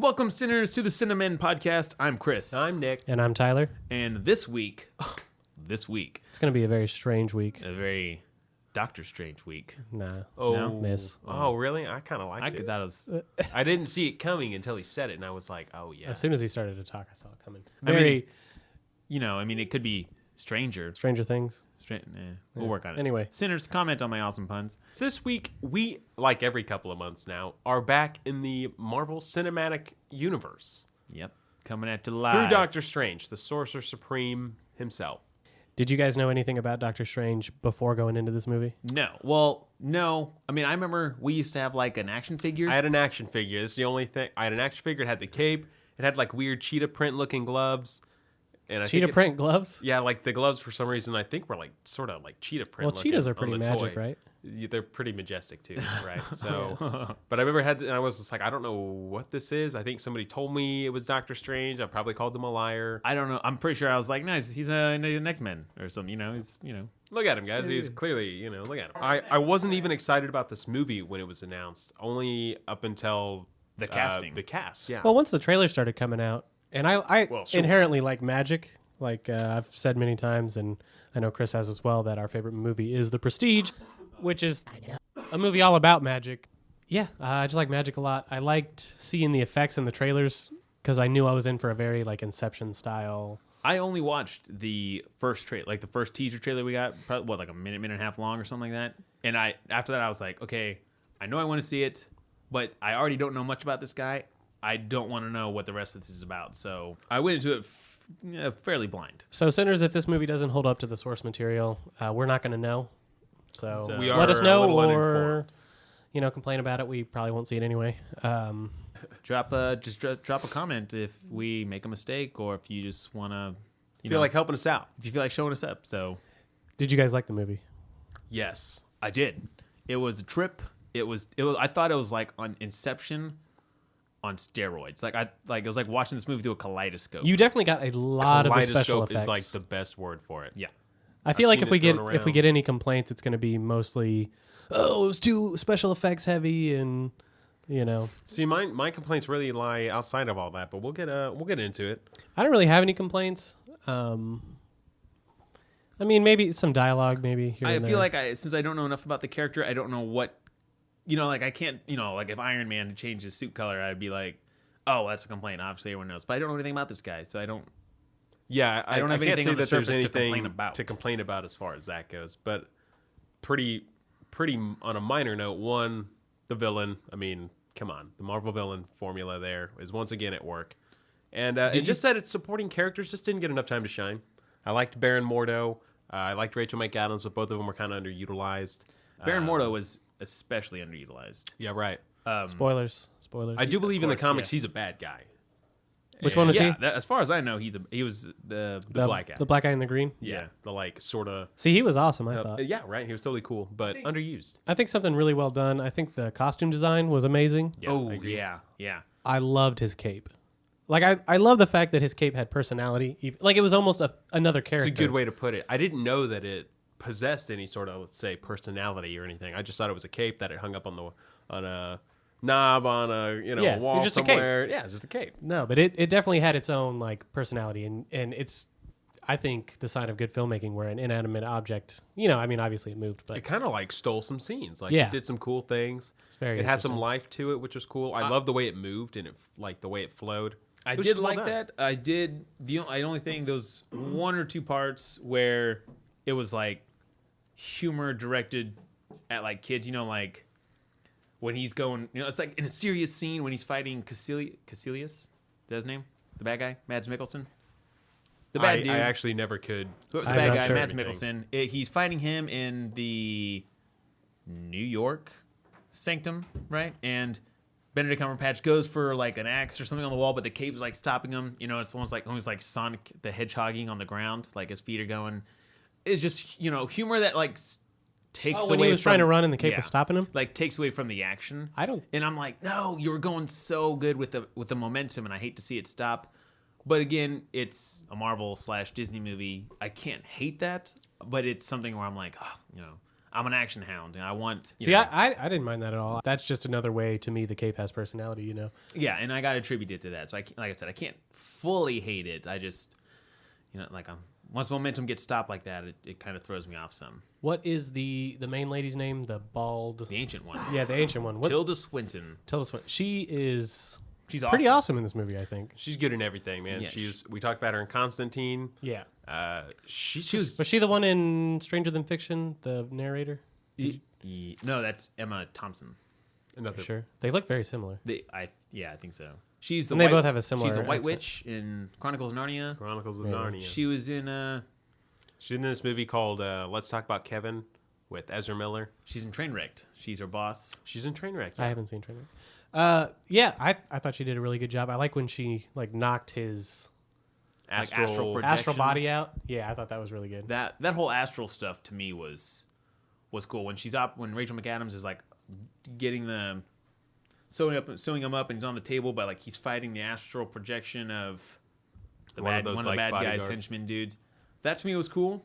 Welcome, sinners, to the Cinamen podcast. I'm Chris. I'm Nick. And I'm Tyler. And this week, it's going to be a very strange week. a very Doctor Strange week. Nah. Oh, No? Miss. Oh, really? I kind of liked it. That was. I didn't see it coming until he said it, and I was like, oh, yeah. As soon as he started to talk, I saw it coming. It could be Stranger Things. We'll work on it. Anyway. Sinners, comment on my awesome puns. This week, we, like every couple of months now, are back in the Marvel Cinematic Universe. Yep. Coming at you live. Through Doctor Strange, the Sorcerer Supreme himself. Did you guys know anything about Doctor Strange before going into this movie? No. Well, no. I mean, I remember we used to have like an action figure. I had an action figure. This is the only thing. I had an action figure. It had the cape. It had like weird cheetah print looking gloves. And I Cheetah print gloves? Yeah, like the gloves for some reason I think were like sort of like cheetah print. Well, cheetahs are pretty magic, toy. right? Yeah, they're pretty majestic too, right? So, but I remember and I was just like, I don't know what this is. I think somebody told me it was Doctor Strange. I probably called them a liar. I don't know. I'm pretty sure I was like, nice. He's an X-Men or something. Look at him, guys. He's clearly, look at him. I wasn't even excited about this movie when it was announced. Only up until The casting. The cast, yeah. Well, once the trailer started coming out, and I Sure. inherently like magic. Like I've said many times, and I know Chris has as well, that our favorite movie is The Prestige, which is a movie all about magic. Yeah, I just like magic a lot. I liked seeing the effects in the trailers because I knew I was in for a very like Inception style. I only watched the first trailer, like the first teaser trailer we got, probably, like a minute and a half long or something like that. And after that, I was like, okay, I know I want to see it, but I already don't know much about this guy. I don't want to know what the rest of this is about. So I went into it fairly blind. So, sinners, if this movie doesn't hold up to the source material, we're not going to know. So we let us are know, a little or uninformed. complain about it. We probably won't see it anyway. Drop a comment if we make a mistake, or if you just want to feel like helping us out. if you feel like showing us up. So Did you guys like the movie? Yes. I did. It was a trip. It was. I thought it was like on Inception on steroids. It was like watching this movie through a kaleidoscope. You definitely got a lot of the special Kaleidoscope effects. is like the best word for it. Yeah. I feel like seen if we it get thrown if we around. get any complaints, it's going to be mostly, oh, it was too special effects heavy, and See, my complaints really lie outside of all that, but we'll get into it. I don't really have any complaints. I mean, maybe some dialogue, maybe here I and feel there. like since I don't know enough about the character, I don't know what, I can't, like if Iron Man changed his suit color, I'd be like, oh, that's a complaint. Obviously, everyone knows, but I don't know anything about this guy, so I don't. Yeah, I don't have can't anything say on the that there's surface to anything complain about. as far as that goes. But pretty on a minor note, one, the villain. I mean, come on, the Marvel villain formula there is once again at work, and it just said its supporting characters just didn't get enough time to shine. I liked Baron Mordo. I liked Rachel McAdams, but both of them were kind of underutilized. Baron Mordo was especially underutilized. Yeah, right. Spoilers. I do believe in the course, comics yeah. he's a bad guy. Which one was he? As far as I know, he was the black guy. The black guy in the green? Yeah, the like sort of. See, he was awesome, I thought. Yeah, right. He was totally cool, but underused. I think something really well done. I think the costume design was amazing. Yeah, Oh I agree. yeah. I loved his cape. Like, I love the fact that his cape had personality. Like, it was almost another character. It's a good way to put it. I didn't know that it possessed any sort of, let's say, personality or anything. I just thought it was a cape that it hung up on a knob on a Yeah, a wall it was just a cape. somewhere. Yeah, it's just a cape. No, but it definitely had its own, like, personality. And it's, I think, the sign of good filmmaking where an inanimate object, obviously it moved, but It kind of like stole some scenes. Like Yeah. it did some cool things. it's very It had some interesting. life to it, which was cool. I love the way it moved and the way it flowed. I It was did just well like done. that. I did. I only think those one or two parts where it was like humor directed at like kids. Like when he's going. It's like in a serious scene when he's fighting Caecilius. Is that his name? The bad guy, Mads Mikkelsen. The bad dude. I actually never could. The I'm bad not guy, sure. Mads Mikkelsen. He's fighting him in the New York Sanctum, right? And Benedict Cumberbatch goes for like an axe or something on the wall, but the cape's like stopping him. It's almost like Sonic the Hedgehogging on the ground, like his feet are going. It's just humor that like takes when away he was from, trying to run and the cape was stopping him? like takes away from the action. And I'm like, no, you were going so good with the momentum, and I hate to see it stop. But again, it's a Marvel / Disney movie. I can't hate that, but it's something where I'm like, I'm an action hound, and I want. See, I didn't mind that at all. That's just another way to me the cape has personality, you know. Yeah, and I got to attribute it to that. So, like I said, I can't fully hate it. I just, like once momentum gets stopped like that, it kind of throws me off some. What is the main lady's name? The bald, The ancient one. yeah, the ancient one. Tilda Swinton. Tilda Swinton. She's awesome. pretty awesome in this movie, I think. She's good in everything, man. Yeah, We talked about her in Constantine. Yeah. Was she the one in Stranger Than Fiction, the narrator? No, that's Emma Thompson. another. Sure. They look very similar. I think so. She's the And they both have a similar She's the White accent. Witch in Chronicles of Narnia. Chronicles of Yeah. Narnia. She was in She's in this movie called Let's Talk About Kevin with Ezra Miller. she's in Trainwrecked. She's her boss. She's in Trainwreck. I Yeah. haven't seen Trainwreck. I thought she did a really good job. I like when she knocked his astral projection. astral body out. Yeah, I thought that was really good. That whole astral stuff to me was cool. When when Rachel McAdams is getting the sewing him up and he's on the table, but he's fighting the astral projection of one of the bad guys, henchmen dudes. That to me was cool.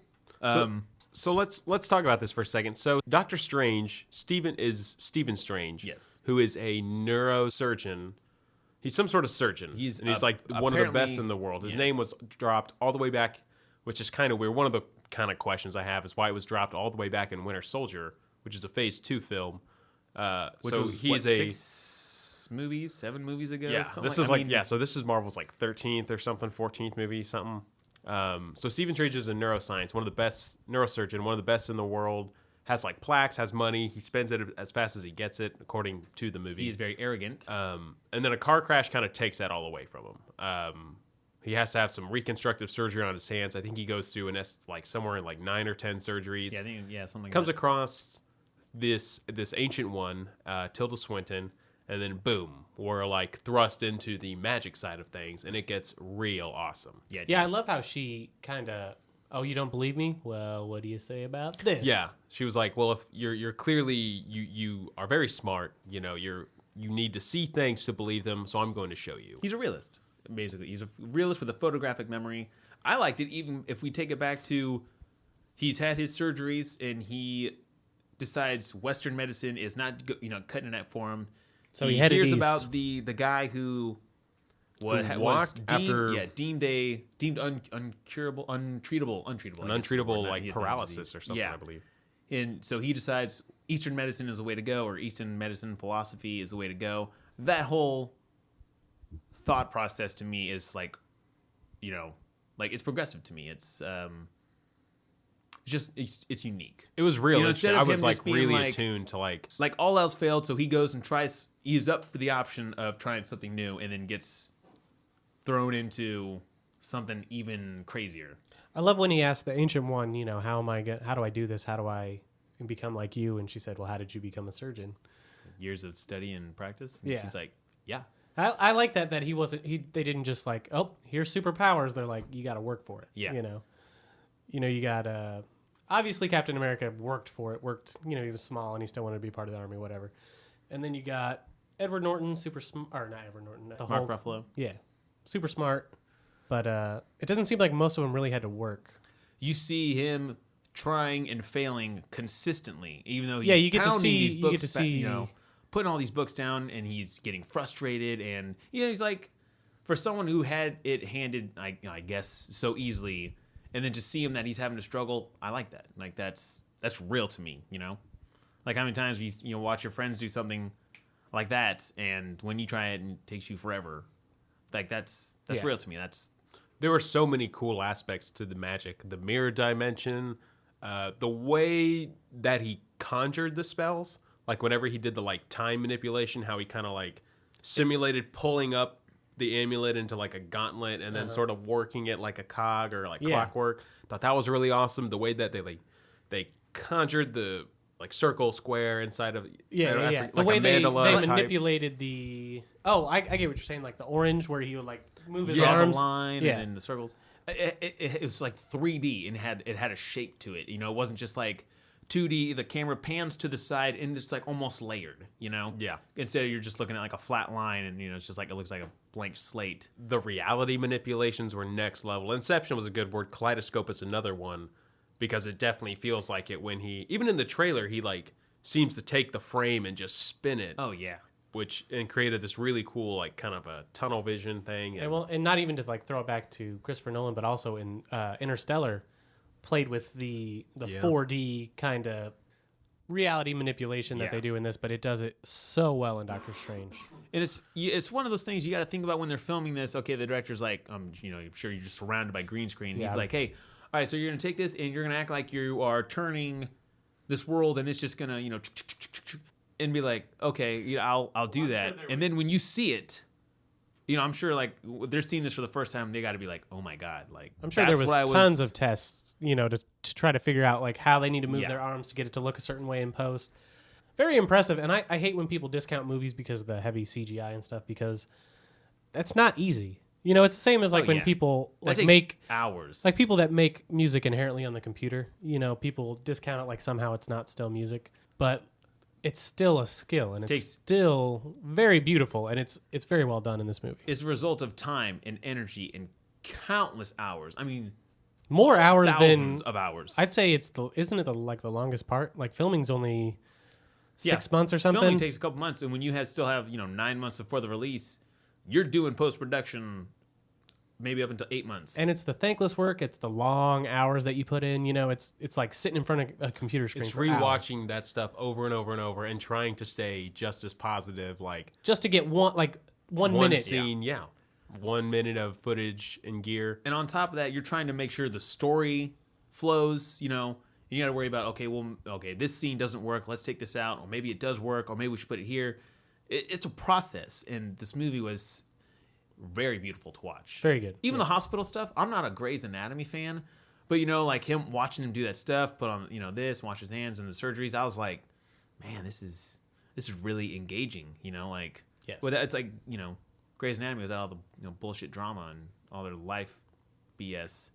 So let's talk about this for a second. So Doctor Strange, Stephen Strange, Yes. who is a neurosurgeon. He's some sort of surgeon. He's one of the best in the world. His name was dropped all the way back, which is kind of weird. One of the kind of questions I have is why it was dropped all the way back in Winter Soldier, which is a Phase 2 film. Which so was he's 7 movies ago. Yeah, something this is so this is Marvel's 13th or something, 14th movie, something. So Stephen Strange is a neuroscience, one of the best neurosurgeon, one of the best in the world. Has plaques, has money. He spends it as fast as he gets it, according to the movie. He is very arrogant. And then a car crash kind of takes that all away from him. He has to have some reconstructive surgery on his hands. I think he goes through somewhere in 9 or 10 surgeries. Yeah, something. Comes across this ancient one, Tilda Swinton, and then boom, we're thrust into the magic side of things, and it gets real awesome. Yeah, I love how she kind of. Oh, you don't believe me? Well, what do you say about this? Yeah, she was like, "Well, if you're clearly you are very smart, you need to see things to believe them, so I'm going to show you." He's a realist, basically. He's a realist with a photographic memory. I liked it, even if we take it back to he's had his surgeries and he decides Western medicine is not cutting it for him. So he headed hears east. about the guy who was deemed uncurable, untreatable, An untreatable paralysis or something, I believe. And so he decides Eastern medicine is the way to go, or Eastern medicine philosophy is the way to go. That whole thought process to me is it's progressive to me. It's it's unique. It was realistic. I was really being attuned to all else failed, so he goes and tries. He's up for the option of trying something new, and then gets thrown into something even crazier. I love when he asked the ancient one, how do I do this? How do I become like you? And she said, well, how did you become a surgeon? Years of study and practice. And Yeah. she's like, yeah. I like that they didn't just here's superpowers. They're like, you got to work for it. Yeah. You got obviously Captain America worked for it. He was small and he still wanted to be part of the army, whatever. And then you got Edward Norton, super smart, or not Edward Norton, the Mark Hulk. Ruffalo. Yeah, super smart, but it doesn't seem like most of them really had to work. You see him trying and failing consistently, even though you get to pounding see these books putting all these books down, and he's getting frustrated, and he's for someone who had it handed, I guess, so easily, and then to see him that he's having to struggle, I like that. That's real to me, How many times you watch your friends do something like that, and when you try it, and it takes you forever. That's real to me. There were so many cool aspects to the magic, the mirror dimension, the way that he conjured the spells. Whenever he did the time manipulation, how he kind of simulated pulling up the amulet into a gauntlet and then sort of working it like a cog or clockwork. Thought that was really awesome. The way that they conjured the circle, square inside of The way they manipulated the I get what you're saying, the orange where he would move his arms, the line, and then the circles. It was 3D and it had a shape to it. It wasn't just 2D. The camera pans to the side and it's almost layered. Yeah. Instead of you're just looking at a flat line and it's just it looks like a blank slate. The reality manipulations were next level. Inception was a good word. Kaleidoscope is another one. because it definitely feels like it when even in the trailer, he like seems to take the frame and just spin it. Oh yeah. And created this really cool, like, kind of a tunnel vision thing. And not even to like throw it back to Christopher Nolan, but also in Interstellar, played with the 4D kind of reality manipulation that they do in this, but it does it so well in Doctor Strange. And it's one of those things you got to think about when they're filming this. Okay, the director's like, I'm sure you're just surrounded by green screen. He's like, hey, all right, so you're gonna take this and you're gonna act like you are turning this world, and it's just gonna, and be like, okay, I'll do that. And then when you see it, I'm sure like they're seeing this for the first time, they got to be like, oh my god, like I'm sure there was tons of tests, to try to figure out like how they need to move their arms to get it to look a certain way in post. Very impressive, and I hate when people discount movies because of the heavy CGI and stuff, because that's not easy. It's the same as like when people like make hours, like people that make music inherently on the computer. People discount it like somehow it's not still music, but it's still a skill, and it's still very beautiful, and it's very well done in this movie. It's a result of time and energy and countless hours. I mean, more hours thousands of hours. I'd say isn't it the longest part? Like filming's only 6 months or something. Filming takes a couple months, and when you still have 9 months before the release, you're doing post-production maybe up until 8 months. And it's the thankless work. It's the long hours that you put in. It's like sitting in front of a computer screen. It's rewatching that stuff over and over and over and trying to stay just as positive, like just to get one minute scene. 1 minute of footage and gear. And on top of that, you're trying to make sure the story flows. You got to worry about this scene doesn't work. Let's take this out, or maybe it does work, or maybe we should put it here. It's a process, and this movie was very beautiful to watch. Very good. Even the hospital stuff. I'm not a Grey's Anatomy fan, but like watching him do that stuff, put on this, wash his hands, and the surgeries. I was like, man, this is really engaging. Yes. But it's like Grey's Anatomy without all the bullshit drama and all their life BS.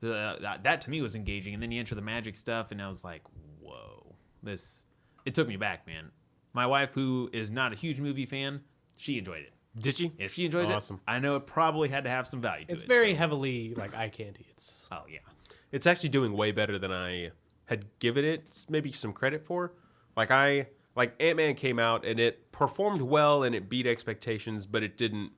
That to me was engaging, and then you enter the magic stuff, and I was like, whoa, it took me back, man. My wife, who is not a huge movie fan, she enjoyed it. Did she? If she enjoys it, I know it probably had to have some value to it. It's very heavily like eye candy. Oh yeah. It's actually doing way better than I had given it maybe some credit for. Like Ant-Man came out and it performed well and it beat expectations, but it didn't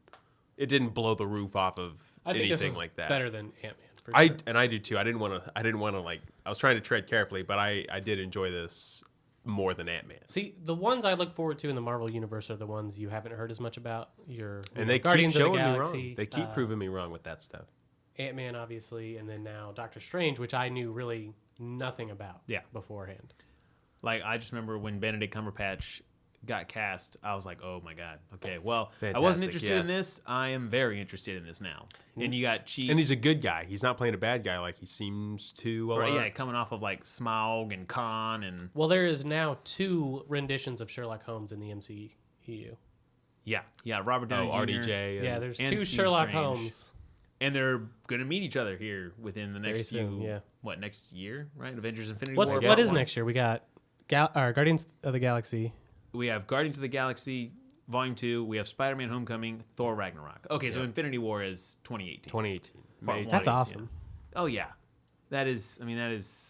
blow the roof off of anything like that. Better than Ant-Man for sure. I do too. I didn't want to like, I was trying to tread carefully, but I did enjoy this more than Ant-Man. See, the ones I look forward to in the Marvel universe are the ones you haven't heard as much about. They Guardians keep of the showing Galaxy. me wrong. They keep proving me wrong with that stuff. Ant-Man, obviously, and then now Doctor Strange, which I knew really nothing about beforehand. Like, I just remember when Benedict Cumberbatch got cast, I was like, oh my god, okay, well, Fantastic, I wasn't interested in this. I am very interested in this now. And you got Cheap. And he's a good guy. He's not playing a bad guy like he seems to. Right, yeah, coming off of like Smaug and Khan and. Well, there is now 2 renditions of Sherlock Holmes in the MCU. Yeah, Robert Downey Jr. RDJ. Yeah, there's 2 Steve Sherlock Strange. Holmes. And they're going to meet each other here within the next soon, next year, right? Avengers Infinity War. What is next year? We got Guardians of the Galaxy. We have Guardians of the Galaxy Volume 2. We have Spider-Man Homecoming, Thor Ragnarok. Okay, so Infinity War is 2018. 2018. That's awesome. Oh, yeah. That is.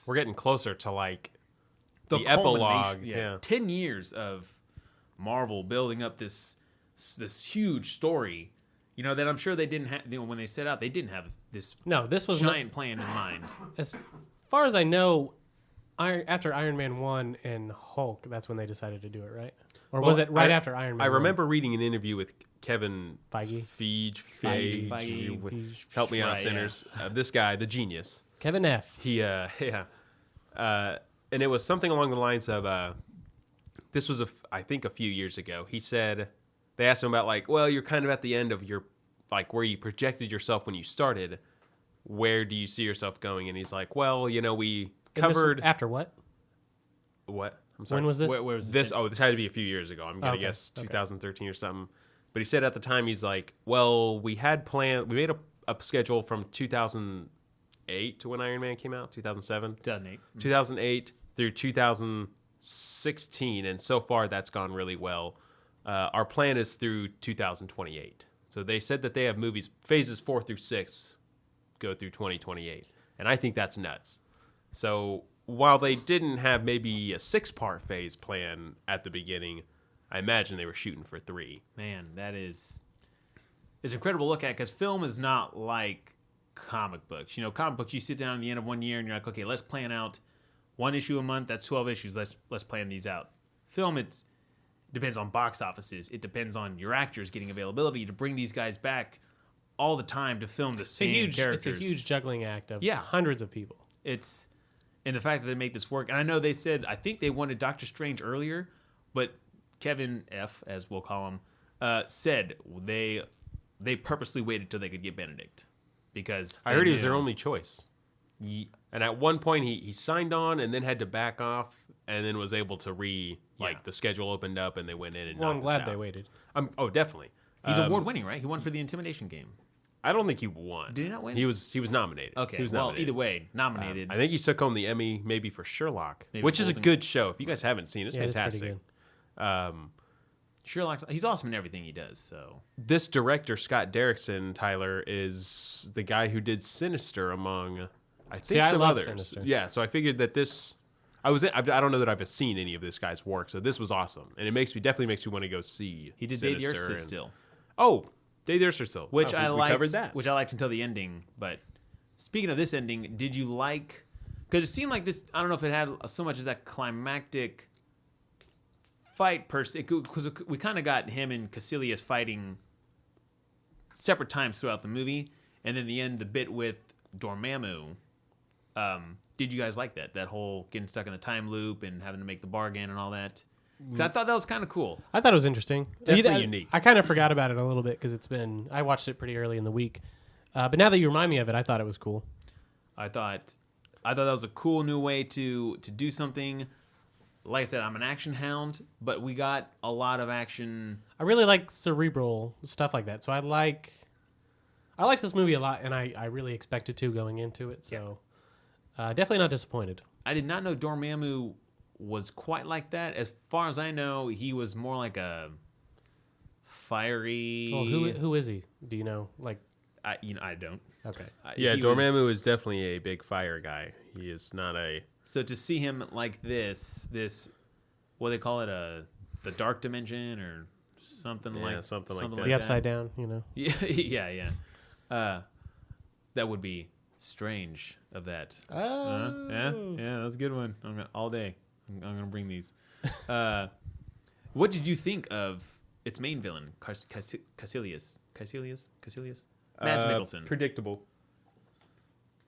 We're getting closer to like the epilogue. Yeah. 10 years of Marvel building up this huge story. That I'm sure they didn't have. When they set out, they didn't have this. No, this was giant plan in mind. As far as I know, after Iron Man 1 and Hulk, that's when they decided to do it, right? Or was it right after Iron Man? I remember reading an interview with Kevin Feige. Feige. Help me out, sinners. This guy, the genius. Kevin F. He, and it was something along the lines of, this was, I think, a few years ago. He said, they asked him about, like, well, you're kind of at the end of your, like, where you projected yourself when you started. Where do you see yourself going? And he's like, well, we covered... After what? What? I'm sorry. When was this? Where was this? Oh, this had to be a few years ago. I'm going to guess 2013 or something. But he said at the time, he's like, well, we made a schedule from 2008 to when Iron Man came out, 2007? 2008. 2008 through 2016, and so far that's gone really well. Our plan is through 2028. So they said that they have movies, phases 4 through 6 go through 2028. And I think that's nuts. So while they didn't have maybe a 6-part phase plan at the beginning, I imagine they were shooting for 3. Man, that is it's incredible to look at because film is not like comic books. You know, comic books you sit down at the end of one year and you're like, okay, let's plan out one issue a month. That's 12 issues. Let's plan these out. Film, it depends on box offices. It depends on your actors getting availability to bring these guys back all the time to film the same characters. It's a huge juggling act of Yeah. hundreds of people. And the fact that they make this work. And I know they said, I think they wanted Doctor Strange earlier, but Kevin F., as we'll call him, said they purposely waited till they could get Benedict because I heard he was their only choice. Ye- And at one point, he signed on and then had to back off and then was able to the schedule opened up and they went in and Well, I'm knocked glad us they out. waited. Oh, definitely. He's award winning, right? He won for the Intimidation Game. I don't think he won. Did he not win? He was nominated. Okay, he was well, nominated. either way, nominated. I think he took home the Emmy maybe for Sherlock, Maybe which is a Golden- good show. If you guys haven't seen it, it's Yeah, it's fantastic. pretty Sherlock's he's awesome in everything he does. So This director, Scott Derrickson, Tyler, is the guy who did Sinister among, I think, See, I some love others. Sinister. Yeah, so I figured that this, I don't know that I've seen any of this guy's work, so this was awesome, and it definitely makes me want to go see. he did Day the Earth Sinister Stood and- Still, Oh, Day the Earth Stood Still, which Oh, I we liked. covered that. Which I liked until the ending. But speaking of this ending, did you like? Because it seemed like this. I don't know if it had so much as that climactic fight per se. Because we kind of got him and Caecilius fighting separate times throughout the movie, and then the end, the bit with Dormammu. Did you guys like that? That whole getting stuck in the time loop and having to make the bargain and all that. 'Cause I thought that was kind of cool. I thought it was interesting. Definitely unique. I kind of forgot about it a little bit because I watched it pretty early in the week. But now that you remind me of it, I thought it was cool. I thought that was a cool new way to do something. Like I said, I'm an action hound, but we got a lot of action. I really like cerebral stuff like that. So I like this movie a lot, and I really expected to going into it. So definitely not disappointed. I did not know Dormammu was quite like that. As far as I know, he was more like a fiery. Well, who is he? Do you know? Like, I don't. okay. Yeah, He Dormammu is definitely a big fire guy. He is not a. So to see him like this, what do they call it, the dark dimension or something something like that. The upside down, you know. Yeah. That would be strange of that. Oh. Yeah, that's a good one. All day. I'm gonna bring these. What did you think of its main villain, Caecilius? Mads Mikkelsen. Predictable.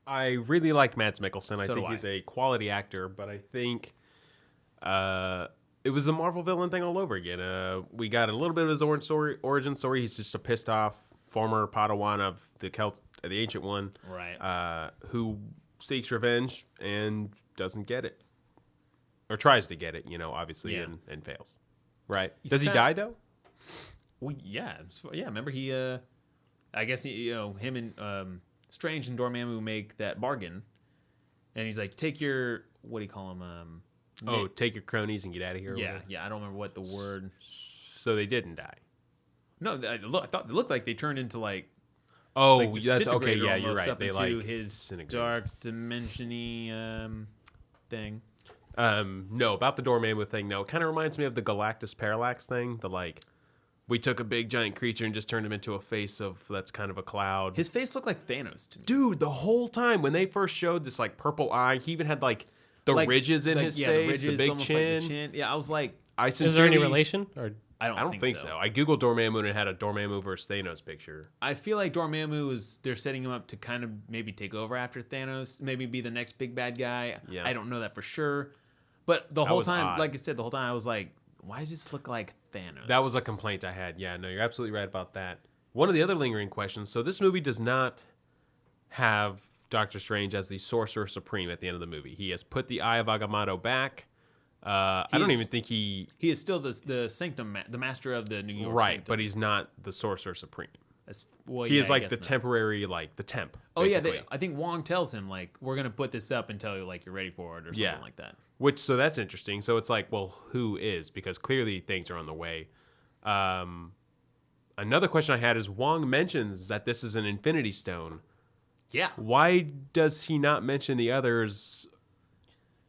I really like Mads Mikkelsen. I So think do he's I. a quality actor, but I think it was the Marvel villain thing all over again. We got a little bit of his origin story. He's just a pissed off former Padawan of the Ancient One, Right. who seeks revenge and doesn't get it, or tries to get it. Obviously, Yeah. and fails. Right? He's Does he kinda- die though? Well, yeah. Remember he? I guess him and Strange and Dormammu make that bargain, and he's like, "Take your what do you call him? Take your cronies and get out of here. or yeah, whatever. yeah. I don't remember what the word. So they didn't die. No, I thought it looked like they turned into like. Oh, Like that's okay. disintegrator Yeah, you're almost right. up They into like his disintegrate. dark dimension-y thing. No, about the Dormammu thing. No, it kind of reminds me of the Galactus Parallax thing. We took a big giant creature and just turned him into a face that's kind of a cloud. His face looked like Thanos to me. Dude, the whole time when they first showed this purple eye, he even had the ridges in his face, the ridges, big almost chin. Like the chin. Yeah, I was like, I Is there any sincerely- relation? Or I don't think so. I googled Dormammu and it had a Dormammu versus Thanos picture. I feel like Dormammu they're setting him up to kind of maybe take over after Thanos, maybe be the next big bad guy. Yeah. I don't know that for sure. But the That whole was time, odd. like I said, the whole time I was like, why does this look like Thanos? That was a complaint I had. Yeah, no, you're absolutely right about that. One of the other lingering questions. So this movie does not have Doctor Strange as the Sorcerer Supreme at the end of the movie. He has put the Eye of Agamotto back. I don't even think he... He is still the Sanctum, the master of the New York Right, Sanctum. but he's not the Sorcerer Supreme. Well, He yeah, is I like guess the not. temporary, the temp. Oh yeah, basically. I think Wong tells him like we're gonna put this up until you're ready for it or something Yeah. like that. So that's interesting. So it's like, well, who is? Because clearly things are on the way. Another question I had is Wong mentions that this is an Infinity Stone. Yeah, Why does he not mention the others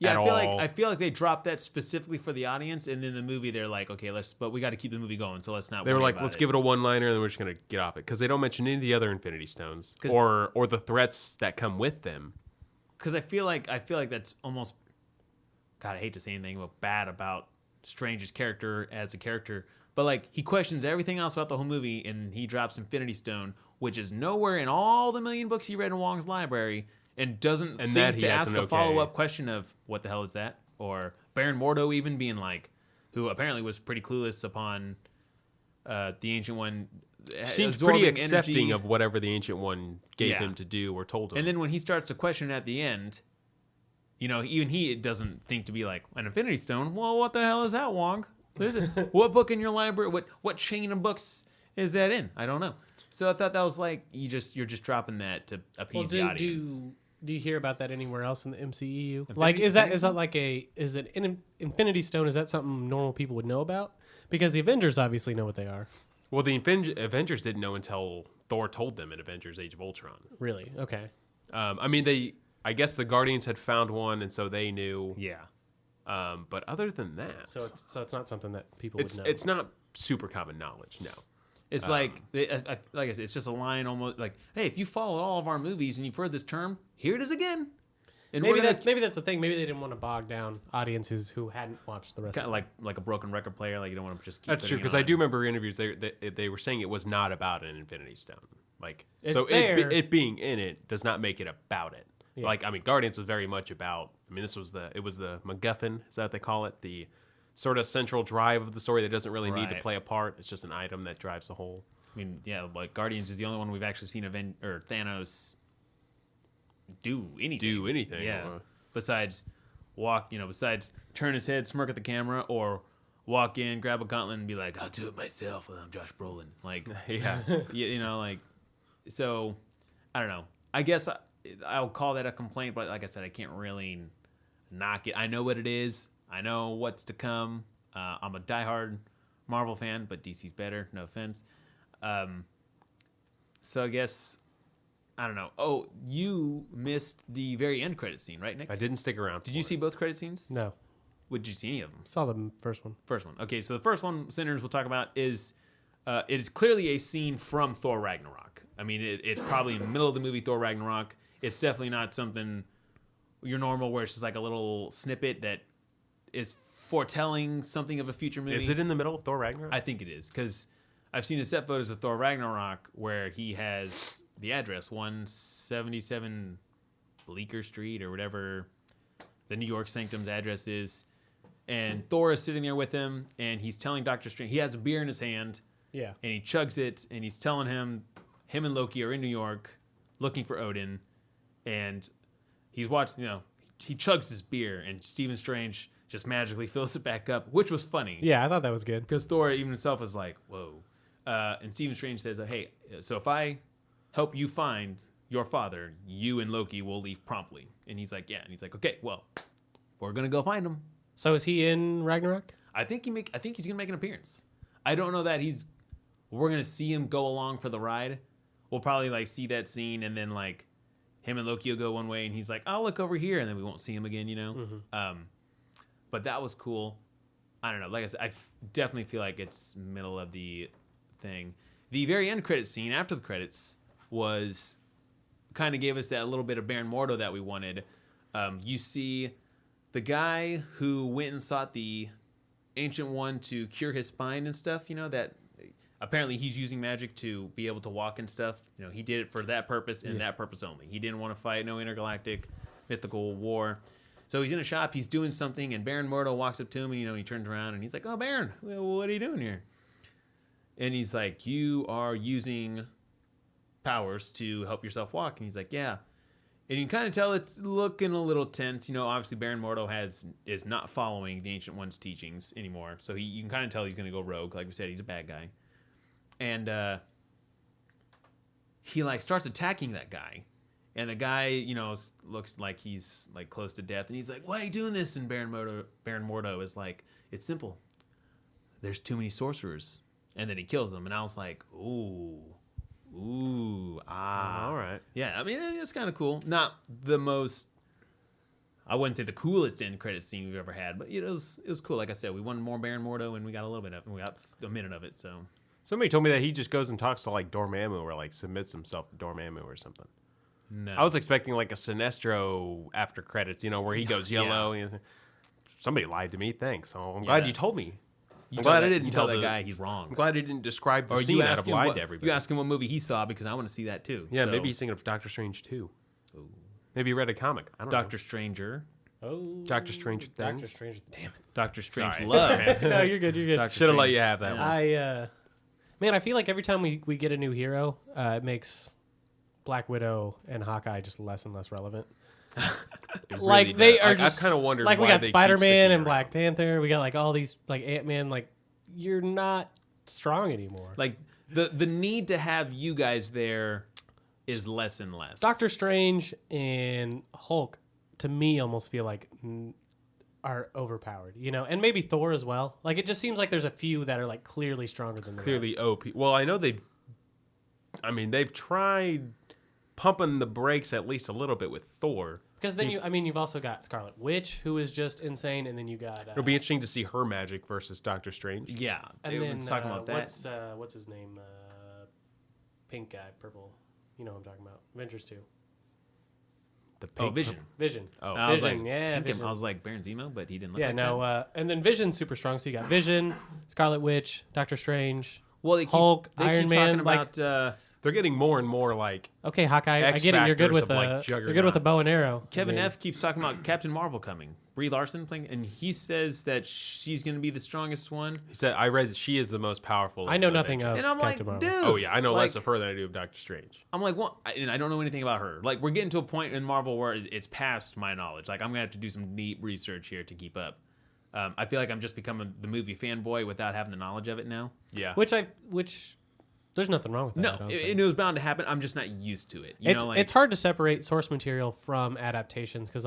Yeah, at I all. feel like they dropped that specifically for the audience, and in the movie they're like, okay, but we got to keep the movie going, so let's not. They were worry like, about let's give it a one-liner, and then we're just gonna get off it because they don't mention any of the other Infinity Stones or the threats that come with them. Because I feel like that's almost. God, I hate to say anything bad about Strange's character as a character, but like he questions everything else about the whole movie, and he drops Infinity Stone, which is nowhere in all the million books he read in Wong's library, and doesn't think to ask a follow-up question of what the hell is that, or Baron Mordo even being like, who apparently was pretty clueless upon the Ancient One. Seems pretty absorbing accepting energy. of whatever the Ancient One gave Yeah. him to do or told him. And then when he starts to question at the end, you know, even he doesn't think to be like an Infinity Stone. Well, what the hell is that, Wong? What is it? What book in your library? What chain of books is that in? I don't know. So I thought that was like you're just dropping that to appease the audience. Do you hear about that anywhere else in the MCEU? Infinity Like, is that Stone? like is it an Infinity Stone? Is that something normal people would know about? Because the Avengers obviously know what they are. well, the Avengers didn't know until Thor told them in Avengers: Age of Ultron. Really? Okay. I mean, I guess the Guardians had found one, and so they knew. Yeah. But other than that, So it's not something that people would know. it's not super common knowledge. No. It's like like I said, it's just a line almost like, hey, if you followed all of our movies and you've heard this term, here it is again. And maybe we're gonna, maybe that's the thing. Maybe they didn't want to bog down audiences who hadn't watched the rest. kind of of like a broken record player. Like you don't want to just keep. That's true, putting it because I on. do remember interviews they were saying it was not about an Infinity Stone. Like, It's so there. it being in it does not make it about it. Yeah. Like, I mean, Guardians was very much about. I mean, it was the MacGuffin. Is that what they call it? The sort of central drive of the story that doesn't really need to Right. play a part. It's just an item that drives the whole. I mean, yeah, like Guardians is the only one we've actually seen Thanos do anything. Yeah. Besides besides turn his head, smirk at the camera, or walk in, grab a gauntlet, and be like, "I'll do it myself." I'm Josh Brolin. Like, Yeah. like. So, I don't know. I guess I'll call that a complaint, but like I said, I can't really knock it. I know what it is. I know what's to come. I'm a diehard Marvel fan, but DC's better. No offense. So I guess I don't know. Oh, you missed the very end credit scene, right, Nick? I didn't stick around. Did you see both credit scenes? No, Did you see any of them? saw the first one. First one. Okay, so the first one, Sinners, we'll talk about is it is clearly a scene from Thor Ragnarok. I mean, it's probably in the middle of the movie Thor Ragnarok. It's definitely not something your normal where it's just like a little snippet that is foretelling something of a future movie. Is it in the middle of Thor Ragnarok? I think it is because I've seen the set photos of Thor Ragnarok where he has the address 177 Bleecker Street or whatever the New York Sanctum's address is, and Thor is sitting there with him, and he's telling Doctor Strange he has a beer in his hand, Yeah. and he chugs it, and he's telling him and Loki are in New York looking for Odin, and he's watching. He chugs his beer, and Stephen Strange just magically fills it back up, which was funny. Yeah, I thought that was good. Because Thor even himself was like, whoa. And Stephen Strange says, hey, so if I help you find your father, you and Loki will leave promptly. And he's like, yeah. And he's like, okay, well, we're going to go find him. So is he in Ragnarok? I think he's going to make an appearance. I don't know that we're going to see him go along for the ride. We'll probably like see that scene and then like him and Loki will go one way and he's like, I'll look over here. And then we won't see him again, Mm-hmm. But that was cool. I don't know. Like I said, I definitely feel like it's middle of the thing. The very end credit scene after the credits was kind of gave us that little bit of Baron Mordo that we wanted. You see the guy who went and sought the Ancient One to cure his spine and stuff, that apparently he's using magic to be able to walk and stuff. He did it for that purpose and that purpose only. He didn't want to fight no intergalactic mythical war. So he's in a shop, he's doing something, and Baron Mordo walks up to him, and he turns around, and he's like, oh, Baron, what are you doing here? And he's like, you are using powers to help yourself walk. And he's like, yeah. And you can kind of tell it's looking a little tense. Obviously Baron Mordo is not following the Ancient One's teachings anymore. So you can kind of tell he's going to go rogue. Like we said, he's a bad guy. And he like starts attacking that guy. And the guy, looks like he's like close to death. And he's like, why are you doing this? And Baron Mordo is like, it's simple. There's too many sorcerers. And then he kills them. And I was like, ooh, all right. yeah. I mean, it's kind of cool. Not the most I wouldn't say the coolest end credit scene we've ever had, but it was cool. Like I said, we wanted more Baron Mordo, and we got a little bit of it. We got a minute of it. So Somebody told me that he just goes and talks to like Dormammu or like submits himself to Dormammu or something. no, I was expecting like a Sinestro after credits, where he goes yellow. Somebody lied to me. Thanks. Oh, I'm glad you told me. I'm glad I didn't you tell that guy he's wrong. I'm glad he didn't describe the Or scene you out ask of him lied to everybody. You ask him what movie he saw because I want to see that too. Yeah, So, maybe he's thinking of Doctor Strange 2. Maybe he read a comic. I don't Doctor Stranger, Oh, Doctor Strange Doctor things. Strange. Damn it. Doctor Strange Sorry. Love. No, you're good. You're good. Doctor Should have let Strange. you have that one. Man, I feel like every time we get a new hero, it makes Black Widow and Hawkeye just less and less relevant. It Like really they does. are I've just kind of wondered like we why got they keep Spider-Man sticking and around. Black Panther. We got like all these like Ant-Man. Like you're not strong anymore. Like the need to have you guys there is less and less. Doctor Strange and Hulk, to me, almost feel like are overpowered, and maybe Thor as well. Like it just seems like there's a few that are like clearly stronger than the Clearly rest. OP. Well, I know they've tried pumping the brakes at least a little bit with Thor. Because then you've also got Scarlet Witch, who is just insane, and then you got It'll be interesting to see her magic versus Doctor Strange. Yeah, and they then were talking about that. what's his name? Pink guy, purple. You know what I'm talking about. Avengers 2. The Oh, pink- Vision. Vision. Oh, I was Vision, like, yeah, Pinkham. Vision. I was like Baron Zemo, but he didn't look Yeah, like no, that. and then Vision's super strong. So you got Vision, Scarlet Witch, Doctor Strange, Well, they keep, Hulk, they Iron keep Man, talking like- about they're getting more and more like okay, Hawkeye. X I get it. You're good factors with of, like, you're good with the bow and arrow. Kevin I mean, F keeps talking about Captain Marvel coming. Brie Larson playing, and he says that she's going to be the strongest one. he said. I read that she is the most powerful. I know nothing of And I'm Captain like, Marvel. dude. Oh yeah, I know like, less of her than I do of Doctor Strange. I'm like, well, and I don't know anything about her. Like, we're getting to a point in Marvel where it's past my knowledge. Like, I'm going to have to do some neat research here to keep up. I feel like I'm just becoming the movie fanboy without having the knowledge of it now. Yeah, Which there's nothing wrong with that. I No, don't it, think. it was bound to happen. I'm just not used to it. It's hard to separate source material from adaptations because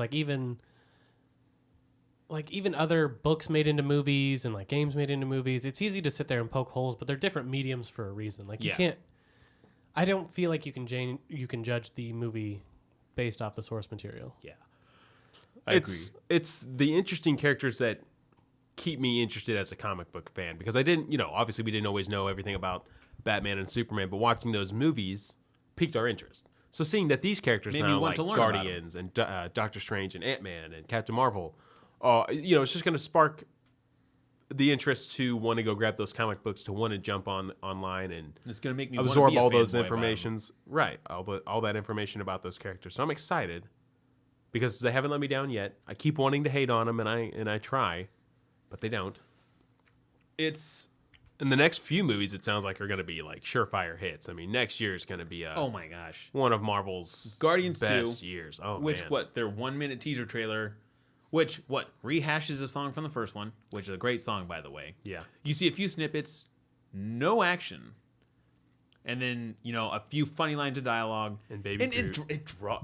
even other books made into movies and like games made into movies, it's easy to sit there and poke holes, but they're different mediums for a reason. Like you Yeah. can't. I don't feel like you can judge the movie based off the source material. Yeah, I agree. It's the interesting characters that keep me interested as a comic book fan because I didn't, obviously we didn't always know everything about Batman and Superman, but watching those movies piqued our interest. So seeing that these characters Made me now, want like to learn about Guardians and Doctor Strange and Ant-Man and Captain Marvel, it's just going to spark the interest to want to go grab those comic books, to want to jump online and It's going to make me absorb wanna be a all those fanboy about 'em. informations. Right, all that information about those characters. So I'm excited because they haven't let me down yet. I keep wanting to hate on them, and I try, but they don't. It's In the next few movies, it sounds like are going to be like surefire hits. I mean, next year is going to be oh my gosh, one of Marvel's Guardians best 2, years. Oh, which man. their 1 minute teaser trailer, which rehashes a song from the first one, which is a great song by the way. Yeah. You see a few snippets, no action, and then a few funny lines of dialogue, And Baby Groot.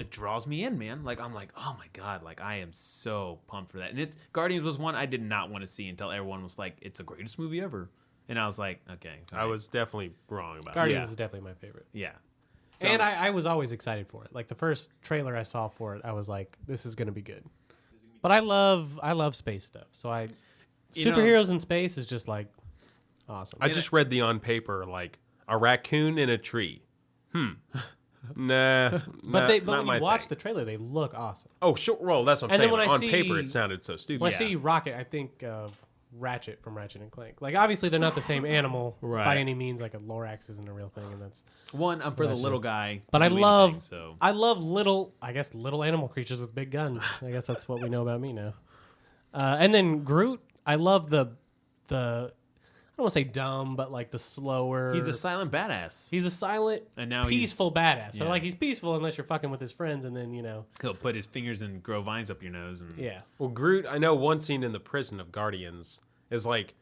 it draws me in, man. Like I'm like, oh my god, like I am so pumped for that. And Guardians was one I did not want to see until everyone was like, it's the greatest movie ever, and I was like, okay, all I right. was definitely wrong about Guardians Yeah. is definitely my favorite. yeah. So, And I was always excited for it. Like the first trailer I saw for it, I was like, "This is going to be good." But I love space stuff. So superheroes in space is just like awesome. I just read the on paper, like, a raccoon in a tree. Nah. but not when my you watch thing. the trailer, they look awesome. Oh, sure. Well, that's what I'm And then saying. when I On see- paper, it sounded so stupid. When I see Rocket, I think of Ratchet from Ratchet and Clank. Like obviously they're not the same animal Right. by any means. Like a Lorax isn't a real thing, and that's. one, I'm for the That's little just- guy, But to I do love anything, so. little animal creatures with big guns. I guess that's what we know about me now. And then Groot, I love the I don't want to say dumb, but like the slower. He's a silent badass. He's a silent, And now peaceful badass. So yeah. like he's peaceful unless you're fucking with his friends, and then He'll put his fingers and grow vines up your nose. And yeah. Well, Groot, I know one scene in the prison of Guardians is like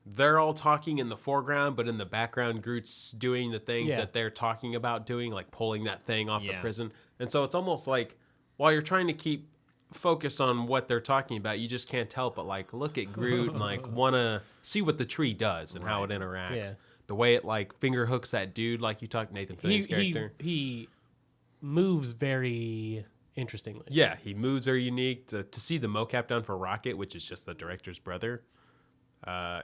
they're all talking in the foreground, but in the background, Groot's doing the things Yeah. that they're talking about doing, like pulling that thing off the Yeah. prison. And so it's almost like while you're trying to keep focus on what they're talking about, you just can't help but like look at Groot and like want to see what the tree does and how it interacts. Yeah. The way it like finger hooks that dude, like you talked Nathan Fillion's character. He moves very interestingly. Yeah, he moves very unique. To see the mocap done for Rocket, which is just the director's brother,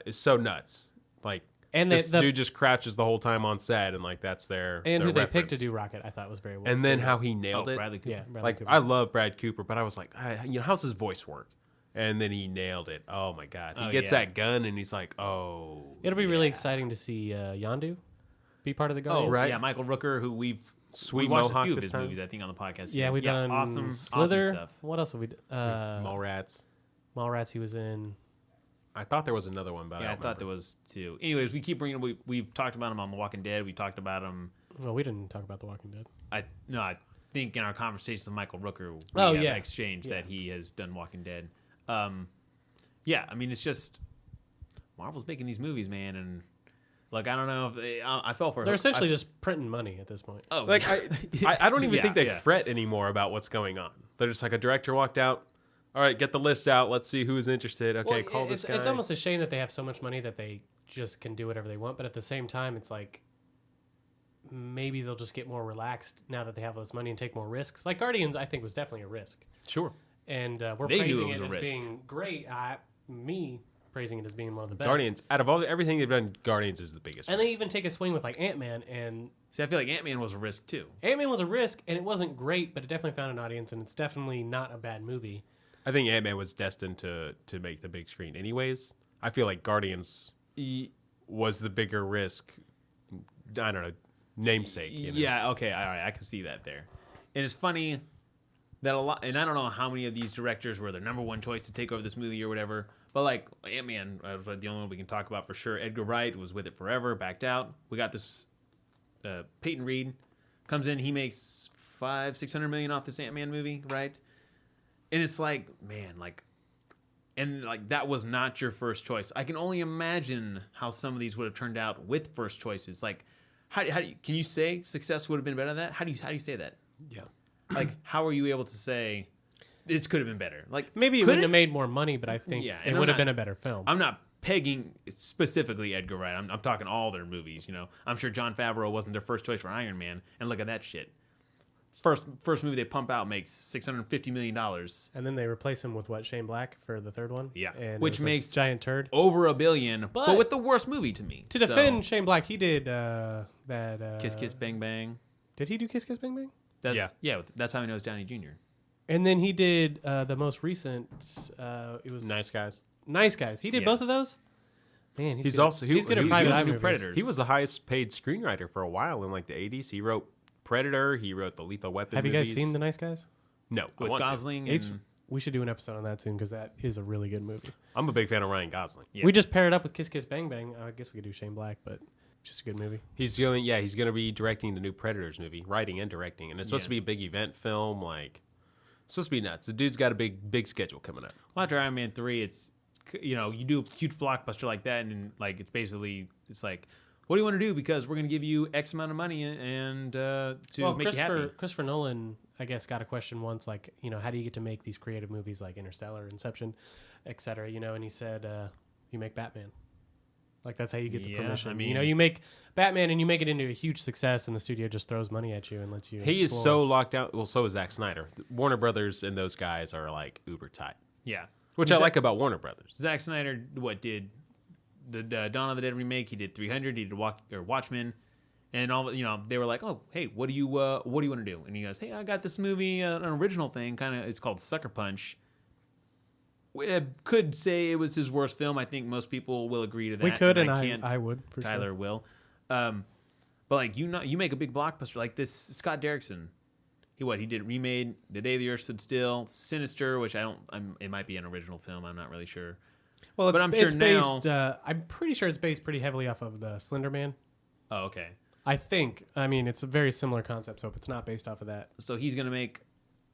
is so nuts. Like, And this the dude just crouches the whole time on set, and like that's their and their who they reference. picked to do Rocket, I thought was very well. And then how he nailed it. Bradley Cooper. yeah, Bradley Like Cooper. I love Brad Cooper, but I was like, how's his voice work? And then he nailed it. Oh my god, he gets yeah. that gun, and he's like, oh. It'll be really exciting to see Yondu be part of the Guardians. Oh, right. Yeah, Michael Rooker, who we Sweet watched Mohawk a few of this his time. movies, I think, on the podcast. Yeah, we've done awesome Slither. stuff. What else have we done? Mallrats. Mallrats he was in. I thought there was another one, but Yeah, I thought there was two. Anyways, we keep bringing. We've talked about him on The Walking Dead. We talked about him. Well, we didn't talk about The Walking Dead. I think in our conversation with Michael Rooker, we Oh, have yeah. exchanged Yeah. that he has done Walking Dead. Yeah, I mean, it's just Marvel's making these movies, man, and like I don't know if I fell for. They're essentially just printing money at this point. Oh, Like I don't even Yeah, think they yeah. fret anymore about what's going on. They're just like a director walked out. All right, get the list out. Let's see who's interested. Okay, Well, call this guy. it's almost a shame that they have so much money that they just can do whatever they want. But at the same time, it's like maybe they'll just get more relaxed now that they have all this money and take more risks. Like Guardians, I think was definitely a risk, Sure. and we're They knew praising it was it a as risk. being great. Me praising it as being one of the best. Guardians. Out of everything they've done, Guardians is the biggest. And they risk. even take a swing with like Ant-Man, and See, I feel like Ant-Man was a risk too. Ant-Man was a risk, and it wasn't great, but it definitely found an audience, and it's definitely not a bad movie. I think Ant-Man was destined to make the big screen anyways. I feel like Guardians was the bigger risk. I don't know, namesake. You know? Yeah, okay, all right, I can see that there. And it's funny that a lot, and I don't know how many of these directors were their number one choice to take over this movie or whatever, but like Ant-Man was like the only one we can talk about for sure. Edgar Wright was with it forever, backed out. We got this Peyton Reed comes in, he makes $500-600 million off this Ant-Man movie, right? And it's like, man, like, and like that was not your first choice. I can only imagine how some of these would have turned out with first choices. Like, how do you, can you say success would have been better than that? How do you say that? Yeah. Like, how are you able to say this could have been better? Like, Maybe it could wouldn't have made more money, but I think Yeah, it and I'm would have not- been a better film. I'm not pegging specifically Edgar Wright. I'm talking all their movies. You know, I'm sure Jon Favreau wasn't their first choice for Iron Man, and look at that shit. First movie they pump out makes $650 million. And then they replace him with what, Shane Black for the third one? Yeah. And Which it was a makes- giant turd. Over $1 billion, but But- with the worst movie to me. To defend Shane Black, he did that. Kiss Kiss Bang Bang. Did he do Kiss Kiss Bang Bang? Yeah, that's how he knows Downey Jr. And then he did the most recent. It was Nice Guys. Nice Guys. He did Yeah. both of those. Man, He's good. also- he's good at he's private good eye at movies. Predators. He was the highest paid screenwriter for a while in like the 80s. He wrote Predator. He wrote the Lethal Weapon Have you movies. guys seen The Nice Guys? No, I With want to. Gosling It's, and we should do an episode on that soon because that is a really good movie. I'm a big fan of Ryan Gosling. Yeah. We just paired it up with Kiss Kiss Bang Bang. I guess we could do Shane Black, but just a good movie. He's going to be directing the new Predators movie, writing and directing, and it's supposed to be a big event film. Like, it's supposed to be nuts. The dude's got a big schedule coming up. well, after Iron Man 3, it's, you know, you do a huge blockbuster like that, and like it's basically it's like, what do you want to do? Because we're going to give you X amount of money and to make you happy. Christopher Nolan, I guess, got a question once, like, you know, how do you get to make these creative movies like Interstellar, Inception, etc. You know, and he said, you make Batman. Like, that's how you get the Yeah, permission. I mean- you know, you make Batman and you make it into a huge success, and the studio just throws money at you and lets you. He is explore. so locked out. Well, so is Zack Snyder. Warner Brothers and those guys are like uber tight, Yeah. which I like about Warner Brothers. Zack Snyder, did the Dawn of the Dead remake? He did 300. He did Watchmen, and all. You know, they were like, "Oh, hey, what do you want to do?" And he goes, "Hey, I got this movie, an original thing. Kind of, it's called Sucker Punch." We could say it was his worst film. I think most people will agree to that. We could, and can't. I would for Tyler sure. will. But like you make a big blockbuster like this. Scott Derrickson, he did Remade, The Day the Earth Stood Still, Sinister, which it might be an original film. I'm not really sure. Well, but I'm sure it's now- based. I'm pretty sure it's based pretty heavily off of the Slender Man. Oh, okay. I think. I mean, it's a very similar concept. So if it's not based off of that, So he's gonna make